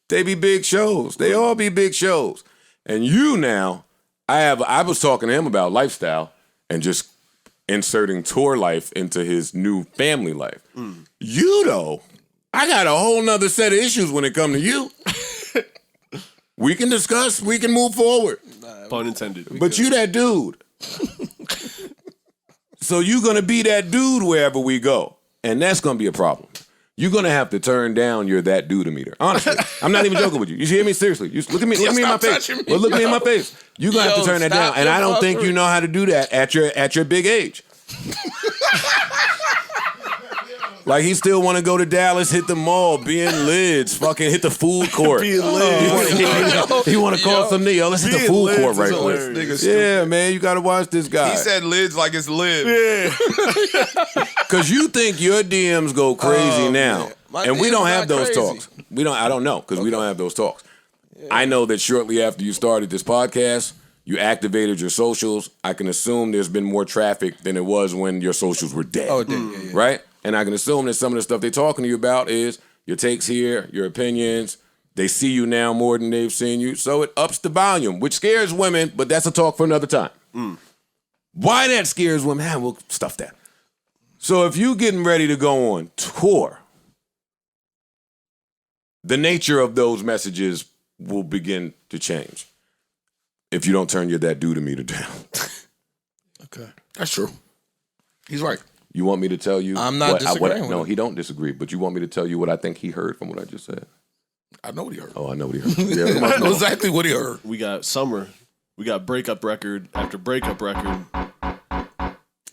[SPEAKER 1] They be big shows. They all be big shows. And you now, I was talking to him about lifestyle and just inserting tour life into his new family life. You though, I got a whole nother set of issues when it come to you. We can discuss, we can move forward.
[SPEAKER 2] Pun intended.
[SPEAKER 1] But you that dude. So you gonna be that dude wherever we go. And that's gonna be a problem. You're gonna have to turn down your that dude meter. Honestly. I'm not even joking with you. You hear me? Seriously. You look at me, look me in my
[SPEAKER 3] stop
[SPEAKER 1] face.
[SPEAKER 3] touching me,
[SPEAKER 1] Well, look me in my
[SPEAKER 3] yo.
[SPEAKER 1] face. You're gonna have to
[SPEAKER 3] Yo,
[SPEAKER 1] turn that down.
[SPEAKER 3] stop
[SPEAKER 1] And I
[SPEAKER 3] your
[SPEAKER 1] don't think you
[SPEAKER 3] fuckery.
[SPEAKER 1] know how to do that at your big age. Like he still want to go to Dallas, hit the mall, be in Lids, fucking hit the food court.
[SPEAKER 2] Being lit.
[SPEAKER 1] He want to call some nigga. Yo, let's hit the
[SPEAKER 2] Being
[SPEAKER 1] food
[SPEAKER 2] Lids
[SPEAKER 1] court
[SPEAKER 2] is
[SPEAKER 1] right quick.
[SPEAKER 2] hilarious.
[SPEAKER 1] Yeah, man, you gotta watch this guy.
[SPEAKER 3] He said lids like it's live.
[SPEAKER 2] Yeah.
[SPEAKER 1] Cause you think your DMs go crazy
[SPEAKER 3] Oh,
[SPEAKER 1] now,
[SPEAKER 3] man. My
[SPEAKER 1] and we
[SPEAKER 3] DMs
[SPEAKER 1] don't have
[SPEAKER 3] not
[SPEAKER 1] those
[SPEAKER 3] crazy.
[SPEAKER 1] talks. We don't. I don't know because we don't have those talks. I know that shortly after you started this podcast, you activated your socials. I can assume there's been more traffic than it was when your socials were dead.
[SPEAKER 3] Oh, it did, yeah.
[SPEAKER 1] Right? And I can assume that some of the stuff they're talking to you about is your takes here, your opinions. They see you now more than they've seen you, so it ups the volume, which scares women. But that's a talk for another time. Why that scares women? We'll stuff that. So if you getting ready to go on tour, the nature of those messages will begin to change if you don't turn your that dude meter down.
[SPEAKER 3] Okay.
[SPEAKER 4] That's true. He's right.
[SPEAKER 1] You want me to tell you?
[SPEAKER 3] I'm not disagreeing with
[SPEAKER 1] No,
[SPEAKER 3] him.
[SPEAKER 1] he don't disagree. But you want me to tell you what I think he heard from what I just said?
[SPEAKER 4] I know what he heard.
[SPEAKER 1] Oh, I know what he heard. Yeah,
[SPEAKER 4] I know exactly what he heard.
[SPEAKER 2] We got summer. We got breakup record after breakup record.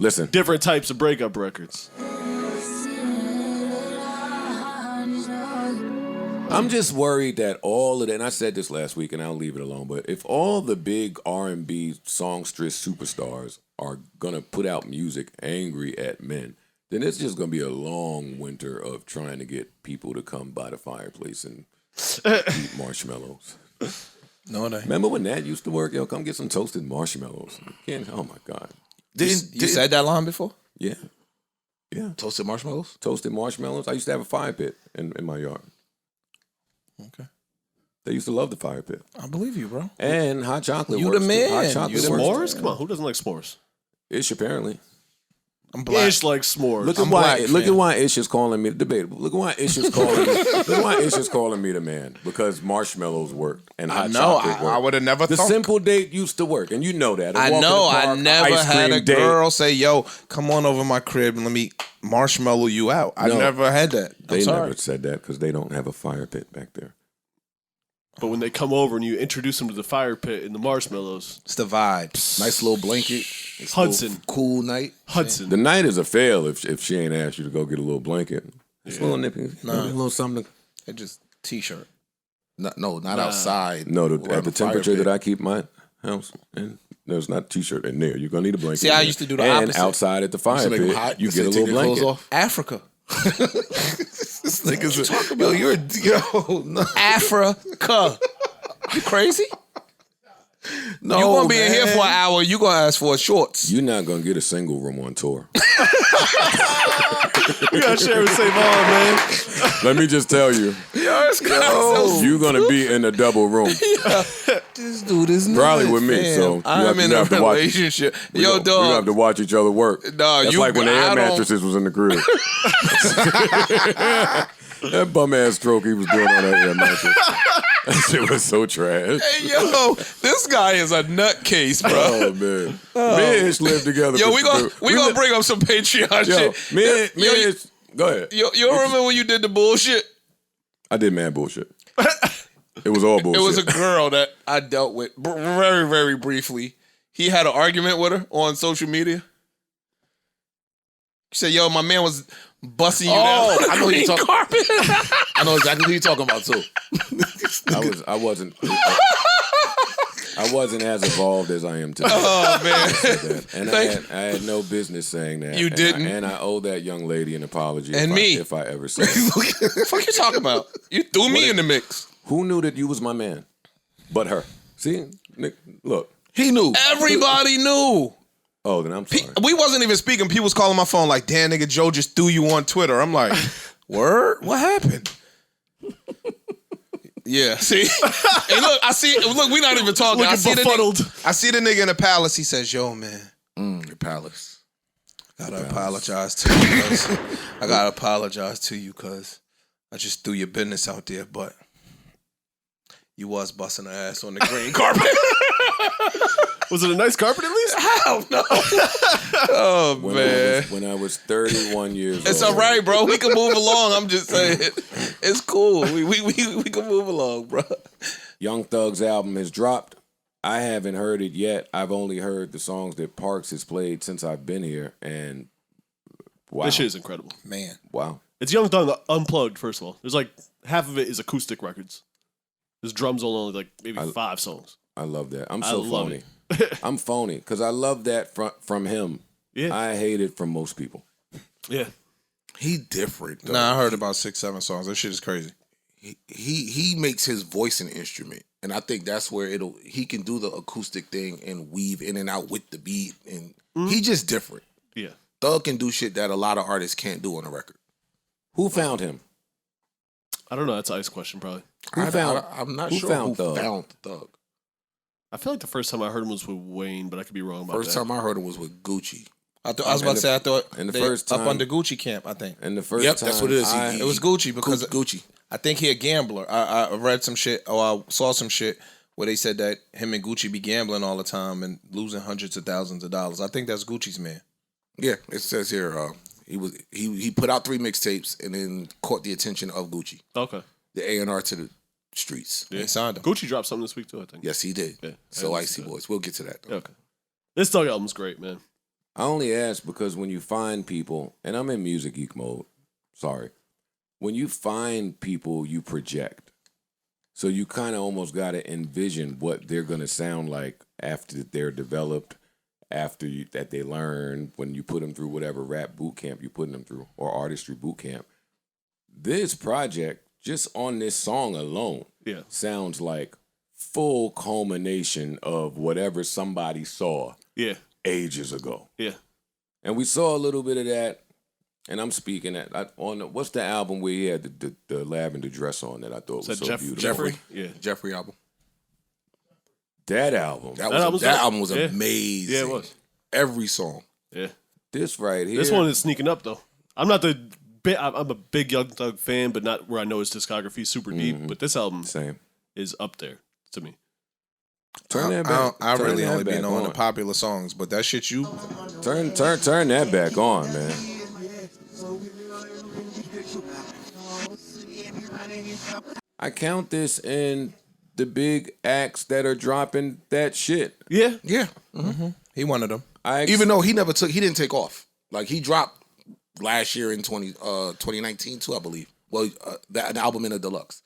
[SPEAKER 1] listen,
[SPEAKER 2] Different types of breakup records.
[SPEAKER 1] I'm just worried that all of that, and I said this last week, and I'll leave it alone, but if all the big R&B songstress superstars are going to put out music angry at men, then it's just going to be a long winter of trying to get people to come by the fireplace and eat marshmallows.
[SPEAKER 3] No, they.
[SPEAKER 1] Remember when that used to work? Yo, come get some toasted marshmallows. Oh, my God.
[SPEAKER 3] You said that line before?
[SPEAKER 1] Yeah. Yeah.
[SPEAKER 4] Toasted marshmallows?
[SPEAKER 1] Toasted marshmallows. I used to have a fire pit in my yard.
[SPEAKER 3] Okay.
[SPEAKER 1] They used to love the fire pit.
[SPEAKER 3] I believe you, bro.
[SPEAKER 1] And hot chocolate
[SPEAKER 3] You
[SPEAKER 1] works,
[SPEAKER 3] the
[SPEAKER 1] too.
[SPEAKER 3] man.
[SPEAKER 1] Hot
[SPEAKER 3] You
[SPEAKER 1] chocolate
[SPEAKER 3] the
[SPEAKER 1] works,
[SPEAKER 2] S'mores?
[SPEAKER 1] too.
[SPEAKER 2] Come on, who doesn't like s'mores?
[SPEAKER 1] Ish, apparently.
[SPEAKER 3] I'm black.
[SPEAKER 2] Ish like s'mores.
[SPEAKER 1] Look
[SPEAKER 3] I'm
[SPEAKER 1] at why.
[SPEAKER 3] black,
[SPEAKER 1] Look
[SPEAKER 3] fam.
[SPEAKER 1] at why Ish is calling me debatable. Look at why Ish is calling. Look at why Ish is calling me the man because marshmallows work and hot
[SPEAKER 3] I know.
[SPEAKER 1] chocolate work.
[SPEAKER 3] I would have never
[SPEAKER 1] The
[SPEAKER 3] thought.
[SPEAKER 1] simple date used to work, and you know that. A
[SPEAKER 3] I
[SPEAKER 1] walk in the
[SPEAKER 3] know.
[SPEAKER 1] park,
[SPEAKER 3] I
[SPEAKER 1] a
[SPEAKER 3] never
[SPEAKER 1] ice
[SPEAKER 3] had
[SPEAKER 1] cream
[SPEAKER 3] a
[SPEAKER 1] date.
[SPEAKER 3] girl say, "Yo, come on over my crib and let me marshmallow you out." I
[SPEAKER 1] No.
[SPEAKER 3] never had that. I'm
[SPEAKER 1] They
[SPEAKER 3] sorry.
[SPEAKER 1] never said that because they don't have a fire pit back there.
[SPEAKER 2] But when they come over and you introduce them to the fire pit and the marshmallows,
[SPEAKER 3] It's the vibe.
[SPEAKER 4] Nice little blanket. It's a
[SPEAKER 2] Hudson.
[SPEAKER 4] little cool night.
[SPEAKER 2] Hudson.
[SPEAKER 1] The night is a fail if she ain't asked you to go get a little blanket. It's a little nippy, a little something.
[SPEAKER 3] It just t-shirt.
[SPEAKER 4] No, not outside.
[SPEAKER 1] No,
[SPEAKER 4] Around
[SPEAKER 1] at the
[SPEAKER 4] fire
[SPEAKER 1] temperature
[SPEAKER 4] pit.
[SPEAKER 1] that I keep my house in, there's not a t-shirt in there. You're gonna need a blanket.
[SPEAKER 3] See, I
[SPEAKER 1] in
[SPEAKER 3] used
[SPEAKER 1] there.
[SPEAKER 3] to do the
[SPEAKER 1] and
[SPEAKER 3] opposite.
[SPEAKER 1] outside at the fire
[SPEAKER 4] So make 'em
[SPEAKER 1] pit,
[SPEAKER 4] hot.
[SPEAKER 1] you
[SPEAKER 4] Say,
[SPEAKER 1] get a
[SPEAKER 4] take
[SPEAKER 1] little
[SPEAKER 4] your clothes
[SPEAKER 1] blanket.
[SPEAKER 4] off.
[SPEAKER 3] Africa.
[SPEAKER 4] This nigga's yo, you're no.
[SPEAKER 3] Africa. You crazy?
[SPEAKER 4] No,
[SPEAKER 3] You gonna be in here
[SPEAKER 4] man.
[SPEAKER 3] for an hour? You gonna ask for shorts?
[SPEAKER 1] You're not gonna get a single room on tour.
[SPEAKER 2] You gotta share with Savon, man.
[SPEAKER 1] Let me just tell you, you're gonna be in a double room.
[SPEAKER 3] This dude is
[SPEAKER 1] Probably
[SPEAKER 3] nuts,
[SPEAKER 1] with me,
[SPEAKER 3] fam.
[SPEAKER 1] so you
[SPEAKER 3] I'm
[SPEAKER 1] have to-
[SPEAKER 3] in
[SPEAKER 1] you
[SPEAKER 3] a
[SPEAKER 1] have to watch it.
[SPEAKER 3] relationship.
[SPEAKER 1] We
[SPEAKER 3] Yo,
[SPEAKER 1] gonna have
[SPEAKER 3] dog.
[SPEAKER 1] to watch each other work.
[SPEAKER 3] Nah,
[SPEAKER 1] That's
[SPEAKER 3] you-
[SPEAKER 1] like when the
[SPEAKER 3] I
[SPEAKER 1] air
[SPEAKER 3] don't-
[SPEAKER 1] mattresses was in the crib. That bum ass stroke he was doing on that air mattress. That shit was so trash.
[SPEAKER 3] Hey, yo, this guy is a nutcase, bro.
[SPEAKER 1] Oh man, me and Ish lived together.
[SPEAKER 3] Yo,
[SPEAKER 1] for-
[SPEAKER 3] we gonna
[SPEAKER 1] li-
[SPEAKER 3] bring up some Patreon
[SPEAKER 1] Yo,
[SPEAKER 3] shit.
[SPEAKER 1] me and
[SPEAKER 3] Yo,
[SPEAKER 1] Ish. Go ahead.
[SPEAKER 3] you remember when you did the bullshit?
[SPEAKER 1] I did mad bullshit. It was all bullshit.
[SPEAKER 3] It was a girl that I dealt with very, very briefly. He had an argument with her on social media. She said, "Yo, my man was busting you down."
[SPEAKER 4] I know who you're talking.
[SPEAKER 3] carpet.
[SPEAKER 4] I know exactly who you're talking about too.
[SPEAKER 1] I wasn't as evolved as I am today.
[SPEAKER 3] Oh man,
[SPEAKER 1] And I had no business saying that.
[SPEAKER 3] You
[SPEAKER 1] And
[SPEAKER 3] didn't?
[SPEAKER 1] and I owe that young lady an apology.
[SPEAKER 3] And me.
[SPEAKER 1] If I ever said it.
[SPEAKER 3] what the fuck you talking about? You threw me in the mix.
[SPEAKER 1] Who knew that you was my man? But her. See? Nick, look.
[SPEAKER 4] He knew.
[SPEAKER 3] Everybody knew.
[SPEAKER 1] Oh, then I'm sorry.
[SPEAKER 3] We wasn't even speaking. People was calling my phone like, "Damn, nigga, Joe just threw you on Twitter." I'm like, "Word? What happened?" Yeah, see, and look, I see. Look, we not even talking. I
[SPEAKER 2] Looking
[SPEAKER 3] see
[SPEAKER 2] befuddled.
[SPEAKER 3] I see the nigga in the palace. He says, "Yo, man,
[SPEAKER 4] The palace.
[SPEAKER 3] gotta apologize to you. Cause I gotta apologize to you because I just threw your business out there, but you was busting her ass on the green carpet."
[SPEAKER 2] Was it a nice carpet at least?
[SPEAKER 3] Hell no. Oh man.
[SPEAKER 1] When I was 31 years old.
[SPEAKER 3] It's all right, bro. We can move along. I'm just saying, it's cool. We can move along, bro.
[SPEAKER 1] Young Thug's album has dropped. I haven't heard it yet. I've only heard the songs that Parks has played since I've been here, and wow,
[SPEAKER 2] This shit is incredible.
[SPEAKER 3] Man,
[SPEAKER 1] wow.
[SPEAKER 2] It's Young Thug unplugged. First of all, there's like half of it is acoustic records. There's drums on only like maybe 5 songs.
[SPEAKER 1] I love that. I'm
[SPEAKER 2] I
[SPEAKER 1] so
[SPEAKER 2] love
[SPEAKER 1] phony. I'm phony because I love that from him.
[SPEAKER 2] Yeah,
[SPEAKER 1] I hate it from most people.
[SPEAKER 2] yeah.
[SPEAKER 4] He different. Though.
[SPEAKER 3] nah, I heard about 6-7 songs. That shit is crazy.
[SPEAKER 4] He makes his voice an instrument, and I think that's where he can do the acoustic thing and weave in and out with the beat, and he just different.
[SPEAKER 2] Yeah.
[SPEAKER 4] Thug can do shit that a lot of artists can't do on a record.
[SPEAKER 1] Who found him?
[SPEAKER 2] I don't know. That's an ice question, probably.
[SPEAKER 4] I'm not
[SPEAKER 1] who
[SPEAKER 4] sure
[SPEAKER 1] found
[SPEAKER 4] who
[SPEAKER 1] Thug?
[SPEAKER 4] found Thug.
[SPEAKER 2] I feel like the first time I heard him was with Wayne, but I could be wrong about
[SPEAKER 4] First
[SPEAKER 2] that.
[SPEAKER 4] time I heard him was with Gucci.
[SPEAKER 3] I was about to say, I thought
[SPEAKER 1] and the
[SPEAKER 3] they
[SPEAKER 1] first
[SPEAKER 3] up
[SPEAKER 1] time-
[SPEAKER 3] under Gucci camp, I think.
[SPEAKER 1] And the first
[SPEAKER 4] Yep,
[SPEAKER 1] time
[SPEAKER 4] that's what it is.
[SPEAKER 3] It was Gucci because
[SPEAKER 4] Gucci.
[SPEAKER 3] I think he a gambler. I read some shit, or I saw some shit where they said that him and Gucci be gambling all the time and losing hundreds of thousands of dollars. I think that's Gucci's man.
[SPEAKER 4] Yeah, it says here he put out 3 mixtapes and then caught the attention of Gucci,
[SPEAKER 2] Okay.
[SPEAKER 4] the A&R to the streets.
[SPEAKER 3] They signed him.
[SPEAKER 2] Gucci dropped something this week too, I think.
[SPEAKER 4] Yes, he did.
[SPEAKER 2] Yeah,
[SPEAKER 4] So
[SPEAKER 2] I
[SPEAKER 4] Icy
[SPEAKER 2] listened to
[SPEAKER 4] Boys. We'll get to that. Though.
[SPEAKER 2] Okay. This Thug album's great, man.
[SPEAKER 1] I only ask because when you find people, and I'm in music geek mode, sorry. When you find people, you project. So you kind of almost got to envision what they're going to sound like after they're developed, that they learn, when you put them through whatever rap boot camp you're putting them through, or artistry boot camp. This project, just on this song alone,
[SPEAKER 2] Yeah.
[SPEAKER 1] sounds like full culmination of whatever somebody saw
[SPEAKER 2] Yeah.
[SPEAKER 1] ages ago.
[SPEAKER 2] Yeah.
[SPEAKER 1] And we saw a little bit of that, and I'm speaking what's the album where he had the lavender dress on that I thought was
[SPEAKER 2] that
[SPEAKER 1] so beautiful.
[SPEAKER 4] Jeffrey.
[SPEAKER 2] Yeah.
[SPEAKER 4] Jeffrey album.
[SPEAKER 1] That album.
[SPEAKER 4] That
[SPEAKER 2] album's
[SPEAKER 4] album was
[SPEAKER 2] yeah.
[SPEAKER 4] amazing.
[SPEAKER 2] Yeah, it was.
[SPEAKER 4] Every song.
[SPEAKER 2] Yeah.
[SPEAKER 1] This right here.
[SPEAKER 2] This one is sneaking up though. I'm not the I'm a big Young Thug fan, but not where I know his discography is super deep. But this album
[SPEAKER 1] Same.
[SPEAKER 2] is up there to me.
[SPEAKER 1] Turn that back.
[SPEAKER 3] I
[SPEAKER 1] turn
[SPEAKER 3] really
[SPEAKER 1] that
[SPEAKER 3] only be
[SPEAKER 1] back
[SPEAKER 3] knowing the
[SPEAKER 1] on.
[SPEAKER 3] popular songs, but that shit you
[SPEAKER 1] Turn that back on, man. I count this in the big acts that are dropping that shit.
[SPEAKER 2] Yeah.
[SPEAKER 4] Yeah.
[SPEAKER 3] he one of them.
[SPEAKER 4] Even though he didn't take off. Like he dropped last year in 2019 too, I believe. Well, an album in a deluxe.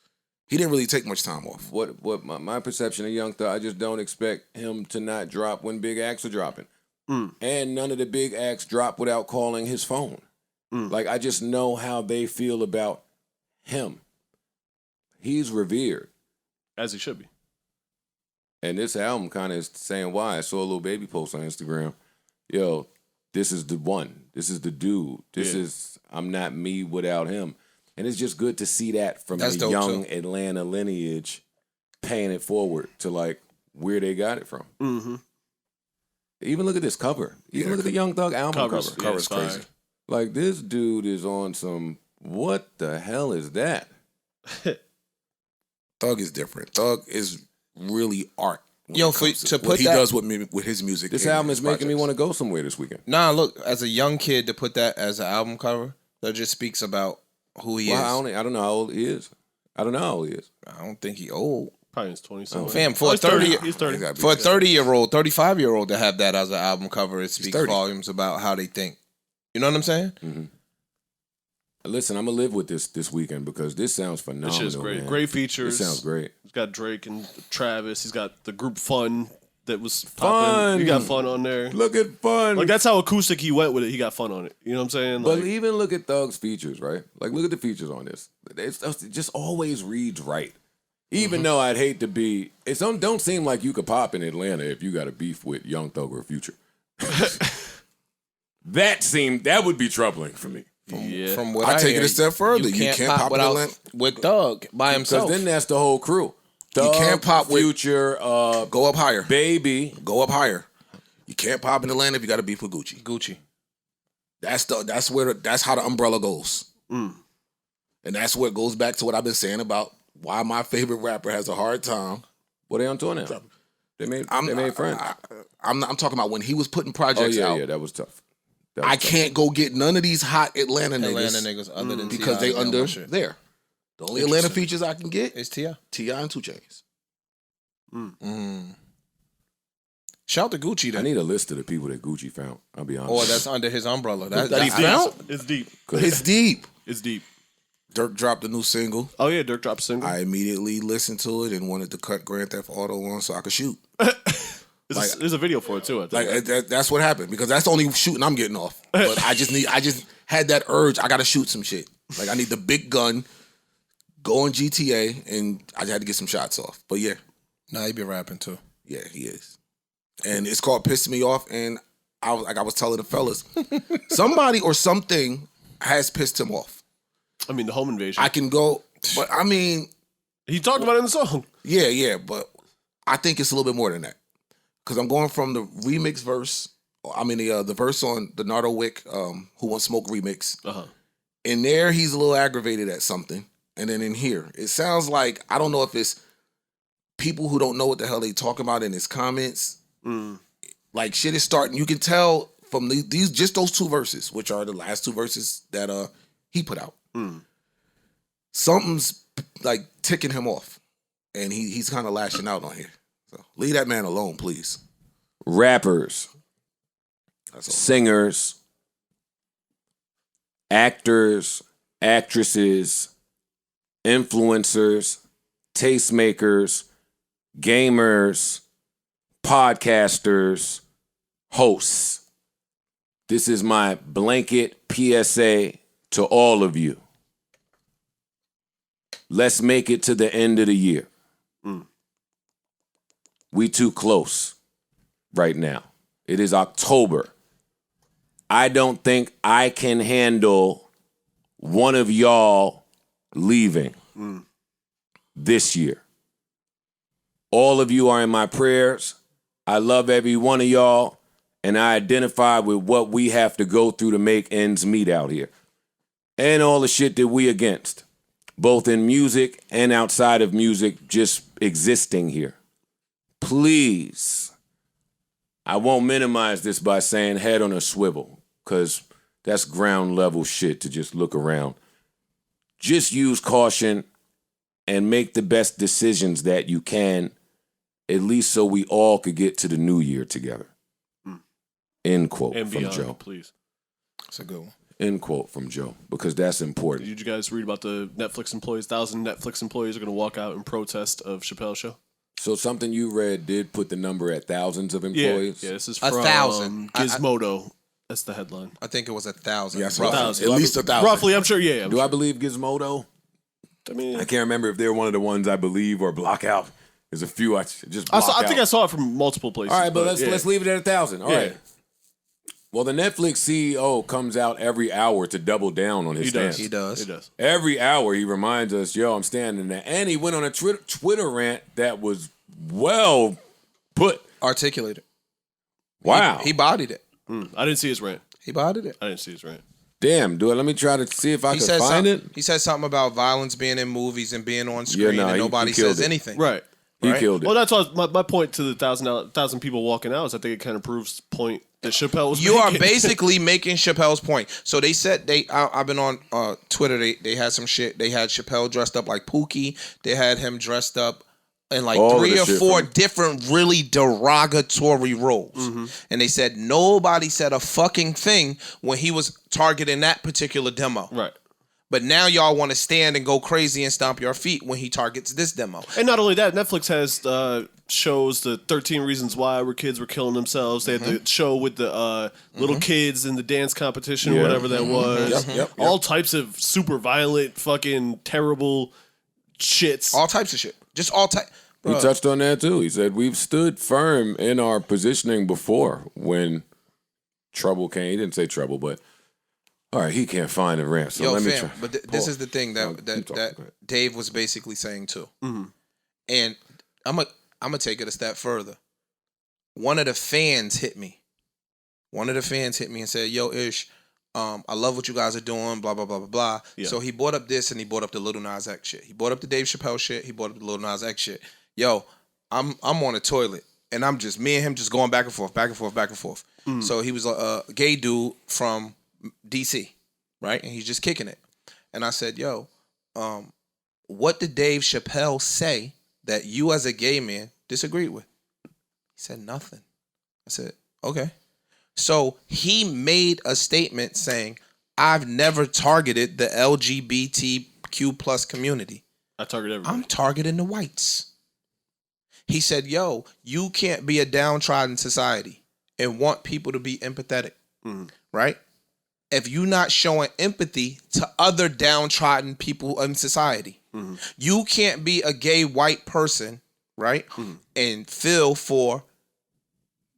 [SPEAKER 4] He didn't really take much time off.
[SPEAKER 1] What my perception of Young Thug, I just don't expect him to not drop when big acts are dropping. And none of the big acts drop without calling his phone. Like, I just know how they feel about him. He's revered.
[SPEAKER 2] As he should be.
[SPEAKER 1] And this album kind of is saying why. I saw a little baby post on Instagram. Yo, this is the one. This is the dude. This is, I'm not me without him. And it's just good to see that from
[SPEAKER 3] That's
[SPEAKER 1] the
[SPEAKER 3] dope,
[SPEAKER 1] young
[SPEAKER 3] too.
[SPEAKER 1] Atlanta lineage paying it forward to like where they got it from.
[SPEAKER 2] Mm-hmm.
[SPEAKER 1] Even look at this cover. Even look at the Young Thug album
[SPEAKER 2] Covers,
[SPEAKER 1] cover.
[SPEAKER 2] yeah,
[SPEAKER 4] Cover's
[SPEAKER 2] it's fire.
[SPEAKER 4] crazy.
[SPEAKER 1] Like this dude is on some, what the hell is that?
[SPEAKER 4] Thug is different. Thug is really art. when
[SPEAKER 3] Yo,
[SPEAKER 4] it comes
[SPEAKER 3] to
[SPEAKER 4] what
[SPEAKER 3] put
[SPEAKER 4] he
[SPEAKER 3] that-
[SPEAKER 4] does with his music.
[SPEAKER 1] This
[SPEAKER 4] and
[SPEAKER 1] album
[SPEAKER 4] his
[SPEAKER 1] is making me
[SPEAKER 4] projects.
[SPEAKER 1] want to go somewhere this weekend.
[SPEAKER 3] Nah, look, as a young kid to put that as an album cover, that just speaks about who he
[SPEAKER 1] Well,
[SPEAKER 3] is.
[SPEAKER 1] I don't know how old he is. I don't know how old he is.
[SPEAKER 3] I don't think he old.
[SPEAKER 2] Probably in his 20s. somewhere.
[SPEAKER 3] Fam, for a
[SPEAKER 2] he's 30.
[SPEAKER 3] 30
[SPEAKER 2] He's 30.
[SPEAKER 4] He gotta be
[SPEAKER 3] For a
[SPEAKER 4] good.
[SPEAKER 3] 30-year-old, 35-year-old to have that as an album cover, it speaks
[SPEAKER 4] 30.
[SPEAKER 3] volumes about how they think. You know what I'm saying?
[SPEAKER 1] Listen, I'm gonna live with this weekend because this sounds phenomenal.
[SPEAKER 2] This shit's great.
[SPEAKER 1] Man.
[SPEAKER 2] Great features.
[SPEAKER 1] This sounds great.
[SPEAKER 2] He's got Drake and Travis. He's got the group Fun that was
[SPEAKER 1] Fun.
[SPEAKER 2] popping. You got Fun on there.
[SPEAKER 1] Look at Fun.
[SPEAKER 2] Like that's how acoustic he went with it. He got Fun on it. You know what I'm saying?
[SPEAKER 1] But
[SPEAKER 2] Like,
[SPEAKER 1] even look at Thug's features, right? Like, look at the features on this. It just always reads right. Even though I'd hate to be, it don't seem like you could pop in Atlanta if you got a beef with Young Thug or Future. that would be troubling for me.
[SPEAKER 2] yeah.
[SPEAKER 3] From what
[SPEAKER 4] I take
[SPEAKER 3] hear,
[SPEAKER 4] it a step further.
[SPEAKER 3] You can't pop
[SPEAKER 4] in
[SPEAKER 3] without
[SPEAKER 4] Atlanta.
[SPEAKER 3] with Thug by
[SPEAKER 1] Because
[SPEAKER 3] himself.
[SPEAKER 1] then that's the whole crew. Thug,
[SPEAKER 4] can't pop with-
[SPEAKER 1] Future,
[SPEAKER 4] Go up higher.
[SPEAKER 1] Baby.
[SPEAKER 4] Go up higher. You can't pop in Atlanta if you got to beef with Gucci.
[SPEAKER 3] Gucci.
[SPEAKER 4] That's how the umbrella goes. And that's what goes back to what I've been saying about why my favorite rapper has a hard time.
[SPEAKER 1] Well, they on tour now. They made friends.
[SPEAKER 4] I'm talking about when he was putting
[SPEAKER 1] Oh
[SPEAKER 4] projects
[SPEAKER 1] yeah,
[SPEAKER 4] out.
[SPEAKER 1] yeah, that was tough. That was
[SPEAKER 4] I
[SPEAKER 1] tough.
[SPEAKER 4] can't go get none of these hot Atlanta
[SPEAKER 3] niggas other than
[SPEAKER 4] because
[SPEAKER 3] T.I.
[SPEAKER 4] they
[SPEAKER 3] to be on
[SPEAKER 4] under
[SPEAKER 3] my shit.
[SPEAKER 4] there. The only Atlanta features I can get
[SPEAKER 3] It's T.I.
[SPEAKER 4] T.I. and 2 Chainz.
[SPEAKER 3] Shout to Gucci
[SPEAKER 1] I
[SPEAKER 3] then.
[SPEAKER 1] need a list of the people that Gucci found. I'll be honest.
[SPEAKER 3] Or that's under his umbrella.
[SPEAKER 4] That he
[SPEAKER 3] That's
[SPEAKER 4] found?
[SPEAKER 2] It's deep.
[SPEAKER 4] It's deep.
[SPEAKER 2] It's deep.
[SPEAKER 4] Dirk dropped a new single.
[SPEAKER 2] Oh yeah, Dirk dropped a single.
[SPEAKER 4] I immediately listened to it and wanted to cut Grand Theft Auto on so I could shoot.
[SPEAKER 2] There's a video for it too. I think.
[SPEAKER 4] Like that's what happened because that's the only shooting I'm getting off. But I just had that urge. I got to shoot some shit. Like I need the big gun, go on GTA, and I had to get some shots off. But yeah,
[SPEAKER 3] Nah, he be rapping too.
[SPEAKER 4] yeah, he is. And it's called "Pissing Me Off." And I was telling the fellas, somebody or something has pissed him off.
[SPEAKER 2] I mean, the home invasion.
[SPEAKER 4] I can go, but I mean,
[SPEAKER 2] he talked about it in the song.
[SPEAKER 4] yeah, but I think it's a little bit more than that. Because I'm going from the remix verse, the verse on the Nardo Wick, Who Wants Smoke remix. In there, he's a little aggravated at something. And then in here, it sounds like, I don't know if it's people who don't know what the hell they talking about in his comments. Like shit is starting. You can tell from these just those two verses, which are the last two verses that he put out. Something's like ticking him off. And he's kind of lashing out on here. So leave that man alone, please.
[SPEAKER 1] Rappers,
[SPEAKER 4] That's all.
[SPEAKER 1] singers, actors, actresses, influencers, tastemakers, gamers, podcasters, hosts. This is my blanket PSA to all of you. Let's make it to the end of the year. We too close right now. It is October. I don't think I can handle one of y'all leaving this year. All of you are in my prayers. I love every one of y'all, and I identify with what we have to go through to make ends meet out here. And all the shit that we against, both in music and outside of music, just existing here. Please, I won't minimize this by saying head on a swivel, because that's ground level shit to just look around. Just use caution and make the best decisions that you can, at least so we all could get to the new year together. End quote
[SPEAKER 2] And
[SPEAKER 1] from
[SPEAKER 2] beyond,
[SPEAKER 1] Joe.
[SPEAKER 2] please.
[SPEAKER 3] That's a good one.
[SPEAKER 1] End quote from Joe, because that's important.
[SPEAKER 2] Did you guys read about the Netflix employees? 1,000 Netflix employees are going to walk out in protest of Chappelle's show.
[SPEAKER 1] So something you read did put the number at thousands of employees?
[SPEAKER 2] Yeah, this is from
[SPEAKER 3] 1,000.
[SPEAKER 2] Gizmodo. That's the headline.
[SPEAKER 3] I think it was 1,000.
[SPEAKER 4] Yes,
[SPEAKER 3] Roughly.
[SPEAKER 2] 1,000.
[SPEAKER 4] at least 1,000.
[SPEAKER 2] Roughly, I'm sure. Yeah.
[SPEAKER 1] Do I believe Gizmodo?
[SPEAKER 2] I mean,
[SPEAKER 1] I can't remember if they're one of the ones I believe or block out. There's a few I just
[SPEAKER 2] I
[SPEAKER 1] block
[SPEAKER 2] think
[SPEAKER 1] out.
[SPEAKER 2] I saw it from multiple places.
[SPEAKER 1] All right, but
[SPEAKER 2] yeah.
[SPEAKER 1] let's leave it at 1,000. All
[SPEAKER 2] Yeah.
[SPEAKER 1] right. Well, the Netflix CEO comes out every hour to double down on his
[SPEAKER 2] He does.
[SPEAKER 1] stance.
[SPEAKER 3] He does.
[SPEAKER 2] He does.
[SPEAKER 1] Every hour he reminds us, "Yo, I'm standing there." And he went on a Twitter rant that was well put.
[SPEAKER 3] Articulated.
[SPEAKER 1] Wow.
[SPEAKER 3] He bodied it.
[SPEAKER 2] I didn't see his rant.
[SPEAKER 3] He bodied it.
[SPEAKER 2] I didn't see his rant.
[SPEAKER 1] Damn, dude. Let me try to see if I
[SPEAKER 3] He
[SPEAKER 1] can
[SPEAKER 3] said
[SPEAKER 1] find
[SPEAKER 3] something.
[SPEAKER 1] it.
[SPEAKER 3] He said something about violence being in movies and being on screen,
[SPEAKER 1] nah,
[SPEAKER 3] and
[SPEAKER 1] he
[SPEAKER 3] nobody
[SPEAKER 1] killed
[SPEAKER 3] says
[SPEAKER 1] it.
[SPEAKER 3] anything.
[SPEAKER 2] Right.
[SPEAKER 1] He
[SPEAKER 3] Right.
[SPEAKER 1] killed it.
[SPEAKER 2] Well, that's what my point to the 1,000 people walking out is. I think it kind of proves the point that Chappelle was
[SPEAKER 3] You are
[SPEAKER 2] making.
[SPEAKER 3] basically making Chappelle's point. So they said I've been on Twitter. They had some shit. They had Chappelle dressed up like Pookie. They had him dressed up in like
[SPEAKER 1] All of
[SPEAKER 3] 3
[SPEAKER 1] the
[SPEAKER 3] or
[SPEAKER 1] shit
[SPEAKER 3] 4
[SPEAKER 1] from-
[SPEAKER 3] different really derogatory roles. And they said nobody said a fucking thing when he was targeting that particular demo.
[SPEAKER 2] Right.
[SPEAKER 3] But now y'all want to stand and go crazy and stomp your feet when he targets this demo.
[SPEAKER 2] And not only that, Netflix has shows the 13 Reasons Why where kids were killing themselves. They had the show with the little kids in the dance competition or
[SPEAKER 1] Yeah.
[SPEAKER 2] whatever that was.
[SPEAKER 4] Yep.
[SPEAKER 2] All types of super violent, fucking terrible shits.
[SPEAKER 3] All types of shit. Just all type.
[SPEAKER 1] He touched on that too. He said, "We've stood firm in our positioning before when trouble came." He didn't say trouble, but all right, he can't find a rant. So
[SPEAKER 3] Yo,
[SPEAKER 1] let me
[SPEAKER 3] fam,
[SPEAKER 1] try.
[SPEAKER 3] but this
[SPEAKER 1] Pause.
[SPEAKER 3] is the thing
[SPEAKER 1] No,
[SPEAKER 3] that
[SPEAKER 1] keep talking. Go ahead.
[SPEAKER 3] Dave was basically saying too. And I'm gonna take it a step further. One of the fans hit me. One of the fans hit me and said, "Yo, Ish, I love what you guys are doing, blah, blah, blah, blah, blah."
[SPEAKER 2] Yeah.
[SPEAKER 3] So he brought up this and he brought up the Lil Nas X shit. He brought up the Dave Chappelle shit. He brought up the Lil Nas X shit. Yo, I'm on the toilet and I'm just, me and him just going back and forth, back and forth, back and forth. So he was a gay dude from DC, right? And he's just kicking it. And I said, yo, what did Dave Chappelle say that you as a gay man disagreed with? He said nothing. I said, okay. So he made a statement saying, I've never targeted the LGBTQ plus community.
[SPEAKER 2] I target everybody.
[SPEAKER 3] I'm targeting the whites. He said, yo, you can't be a downtrodden society and want people to be empathetic, right? If you're not showing empathy to other downtrodden people in society, you can't be a gay white person, right? And feel for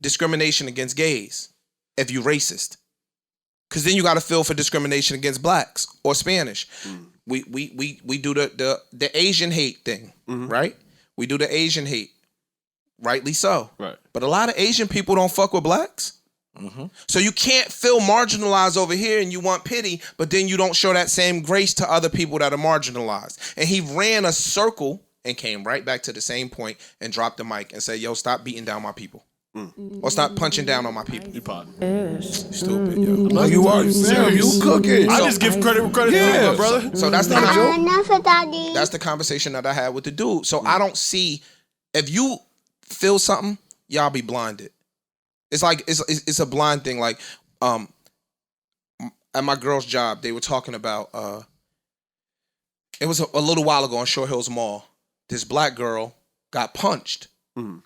[SPEAKER 3] discrimination against gays if you racist. Because then you got to feel for discrimination against blacks or Spanish. We do the Asian hate thing, right? We do the Asian hate, rightly so.
[SPEAKER 2] Right.
[SPEAKER 3] But a lot of Asian people don't fuck with blacks. So you can't feel marginalized over here and you want pity, but then you don't show that same grace to other people that are marginalized. And he ran a circle and came right back to the same point and dropped the mic and said, yo, stop beating down my people. Or stop punching down on my people.
[SPEAKER 2] You pot.
[SPEAKER 3] Stupid, yo.
[SPEAKER 4] No, you are Sam. You cooking?
[SPEAKER 2] I just give credit to my brother.
[SPEAKER 3] So that's
[SPEAKER 6] Enough of daddy.
[SPEAKER 3] that's the conversation that I had with the dude. So I don't see, if you feel something, y'all be blinded. It's like it's a blind thing. Like at my girl's job, they were talking about it was a little while ago on Short Hills Mall. This black girl got punched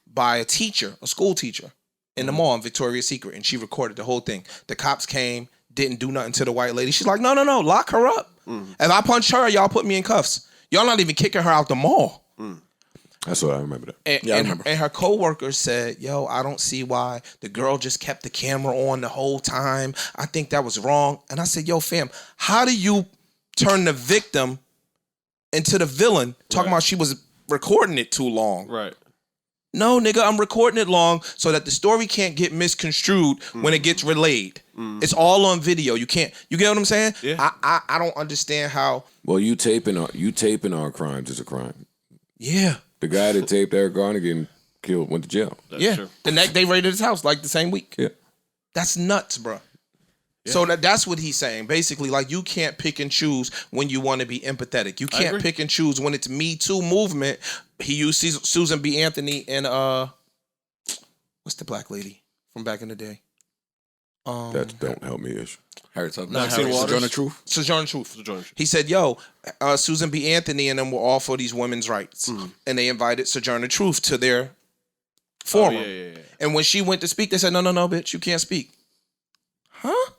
[SPEAKER 3] by a teacher, a school teacher, in the mall in Victoria's Secret, and she recorded the whole thing. The cops came, didn't do nothing to the white lady. She's like, no, lock her up. If I punch her, y'all put me in cuffs. Y'all not even kicking her out the mall.
[SPEAKER 1] That's what I remember. That.
[SPEAKER 3] And her coworker said, yo, I don't see why the girl just kept the camera on the whole time. I think that was wrong. And I said, yo, fam, how do you turn the victim into the villain talking about she was recording it too long?
[SPEAKER 2] Right.
[SPEAKER 3] No, nigga, I'm recording it long so that the story can't get misconstrued when it gets relayed. It's all on video. You can't, you get what I'm saying?
[SPEAKER 2] Yeah.
[SPEAKER 3] I don't understand how,
[SPEAKER 1] Well, you taping our crimes is a crime.
[SPEAKER 3] yeah.
[SPEAKER 1] The guy that taped Eric Garner getting killed went to jail.
[SPEAKER 2] That's true.
[SPEAKER 3] The next they raided his house like the same week.
[SPEAKER 1] Yeah.
[SPEAKER 3] That's nuts, bro. So that's what he's saying. Basically, like, you can't pick and choose when you want to be empathetic. You can't
[SPEAKER 2] agree.
[SPEAKER 3] pick and choose when it's Me Too movement. He used Susan B. Anthony and what's the black lady from back in the day?
[SPEAKER 1] That don't help me, Ish.
[SPEAKER 4] Harriet Tubman.
[SPEAKER 2] Maxine Waters.
[SPEAKER 4] Sojourner Truth.
[SPEAKER 3] Sojourner Truth.
[SPEAKER 2] Sojourner Truth.
[SPEAKER 3] He said, yo, Susan B. Anthony and them were all for these women's rights. And they invited Sojourner Truth to their forum.
[SPEAKER 2] Yeah.
[SPEAKER 3] And when she went to speak, they said, no, bitch, you can't speak. Huh?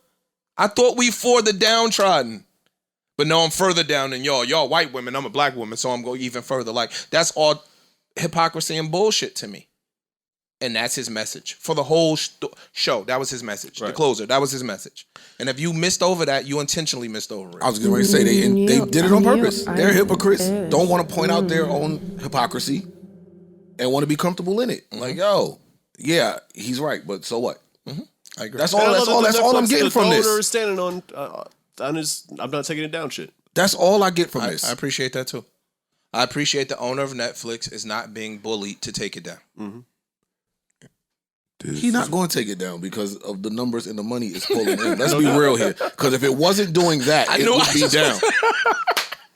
[SPEAKER 3] I thought we for the downtrodden. But no, I'm further down than y'all. Y'all white women, I'm a black woman, so I'm going even further. Like, that's all hypocrisy and bullshit to me. And that's his message for the whole show. That was his message. The closer, that was his message. And if you missed over that, you intentionally missed over it.
[SPEAKER 4] I was going to say they did it on purpose. They're hypocrites. Don't want to point out their own hypocrisy and want to be comfortable in it. Like, yo, yeah, he's right, but so what?
[SPEAKER 3] I agree.
[SPEAKER 4] That's all I'm getting from this.
[SPEAKER 2] Is standing on his. I'm not taking it down. Shit.
[SPEAKER 4] That's all I get from this.
[SPEAKER 3] I appreciate that too. I appreciate the owner of Netflix is not being bullied to take it down.
[SPEAKER 4] He's not going to take it down because of the numbers and the money is pulling in. Let's be real here. Because if it wasn't doing that, it would be down.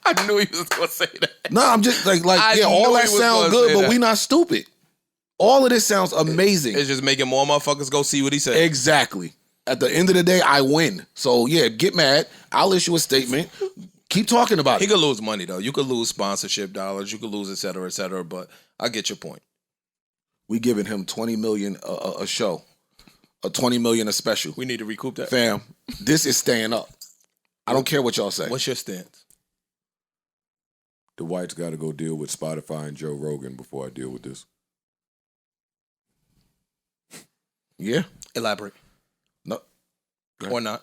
[SPEAKER 3] I knew he was going to say that.
[SPEAKER 4] No, I'm just like yeah, all that sounds good, but we not stupid. All of this sounds amazing.
[SPEAKER 3] It's just making more motherfuckers go see what he said.
[SPEAKER 4] Exactly. At the end of the day, I win. So yeah, get mad. I'll issue a statement. Keep talking about
[SPEAKER 3] He
[SPEAKER 4] it.
[SPEAKER 3] could lose money though. You could lose sponsorship dollars. You could lose et cetera, but I get your point.
[SPEAKER 4] We giving him $20 million a show, a $20 million a special.
[SPEAKER 3] We need to recoup that.
[SPEAKER 4] Fam, this is staying up. I don't care what y'all say.
[SPEAKER 3] What's your stance?
[SPEAKER 1] The whites got to go deal with Spotify and Joe Rogan before I deal with this.
[SPEAKER 4] Yeah.
[SPEAKER 3] Elaborate.
[SPEAKER 4] No.
[SPEAKER 3] Or not.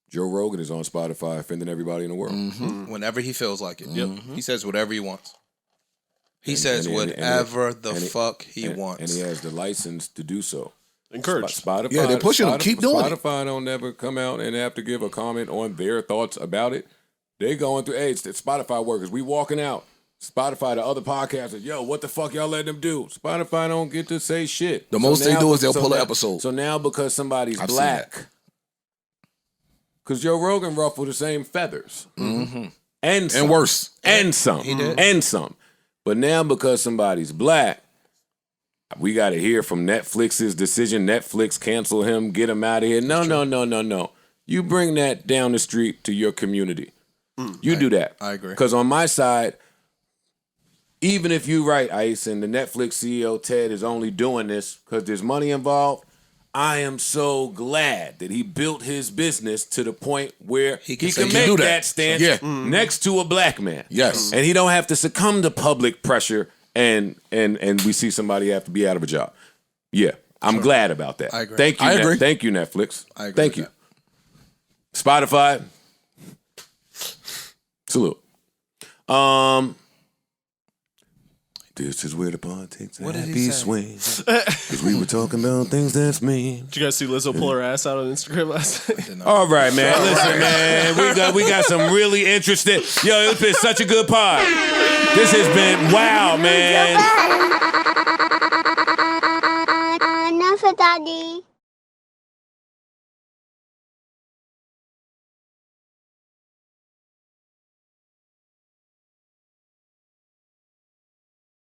[SPEAKER 1] Joe Rogan is on Spotify offending everybody in the world.
[SPEAKER 3] Whenever he feels like it. He says whatever he wants. He says
[SPEAKER 1] and
[SPEAKER 3] whatever the fuck he wants.
[SPEAKER 1] And he has the license to do so.
[SPEAKER 2] Encouraged.
[SPEAKER 1] Spotify,
[SPEAKER 4] Yeah, they're pushing him. Keep doing it.
[SPEAKER 1] Spotify don't never come out and have to give a comment on their thoughts about it. They going through, hey, it's the Spotify workers. We walking out. Spotify, the other podcasters, yo, what the fuck y'all letting them do? Spotify don't get to say shit.
[SPEAKER 4] The most they do is they'll pull an
[SPEAKER 1] now-
[SPEAKER 4] episode.
[SPEAKER 1] So now because somebody's
[SPEAKER 4] I've seen
[SPEAKER 1] black, because Joe Rogan ruffled the same feathers. And some.
[SPEAKER 4] And worse.
[SPEAKER 1] And some.
[SPEAKER 3] He did.
[SPEAKER 1] And some. But now because somebody's black, we got to hear from Netflix's decision. Netflix cancel him, get him out of here. No. You bring that down the street to your community. You do that.
[SPEAKER 3] I agree.
[SPEAKER 1] Because on my side, even if you right, Ice, and the Netflix CEO, Ted, is only doing this because there's money involved, I am so glad that he built his business to the point where he can make
[SPEAKER 4] do
[SPEAKER 1] that,
[SPEAKER 4] that.
[SPEAKER 1] stance next to a black man.
[SPEAKER 4] Yes.
[SPEAKER 1] And he don't have to succumb to public pressure and we see somebody have to be out of a job. Yeah. I'm glad about that.
[SPEAKER 3] I agree.
[SPEAKER 1] Thank you.
[SPEAKER 4] I agree.
[SPEAKER 1] Thank you, Netflix.
[SPEAKER 3] I agree
[SPEAKER 1] Thank
[SPEAKER 3] with
[SPEAKER 1] you. Spotify. Salute. This is where the politics and
[SPEAKER 3] What did he
[SPEAKER 1] happy
[SPEAKER 3] say?
[SPEAKER 1] swing. Because we were talking about things that's mean.
[SPEAKER 2] Did you guys see Lizzo pull her ass out on Instagram last night?
[SPEAKER 1] All right, man. Listen, man. We got some really interesting. Yo, it's been such a good pod. This has been wow, man.
[SPEAKER 6] Enough, Daddy.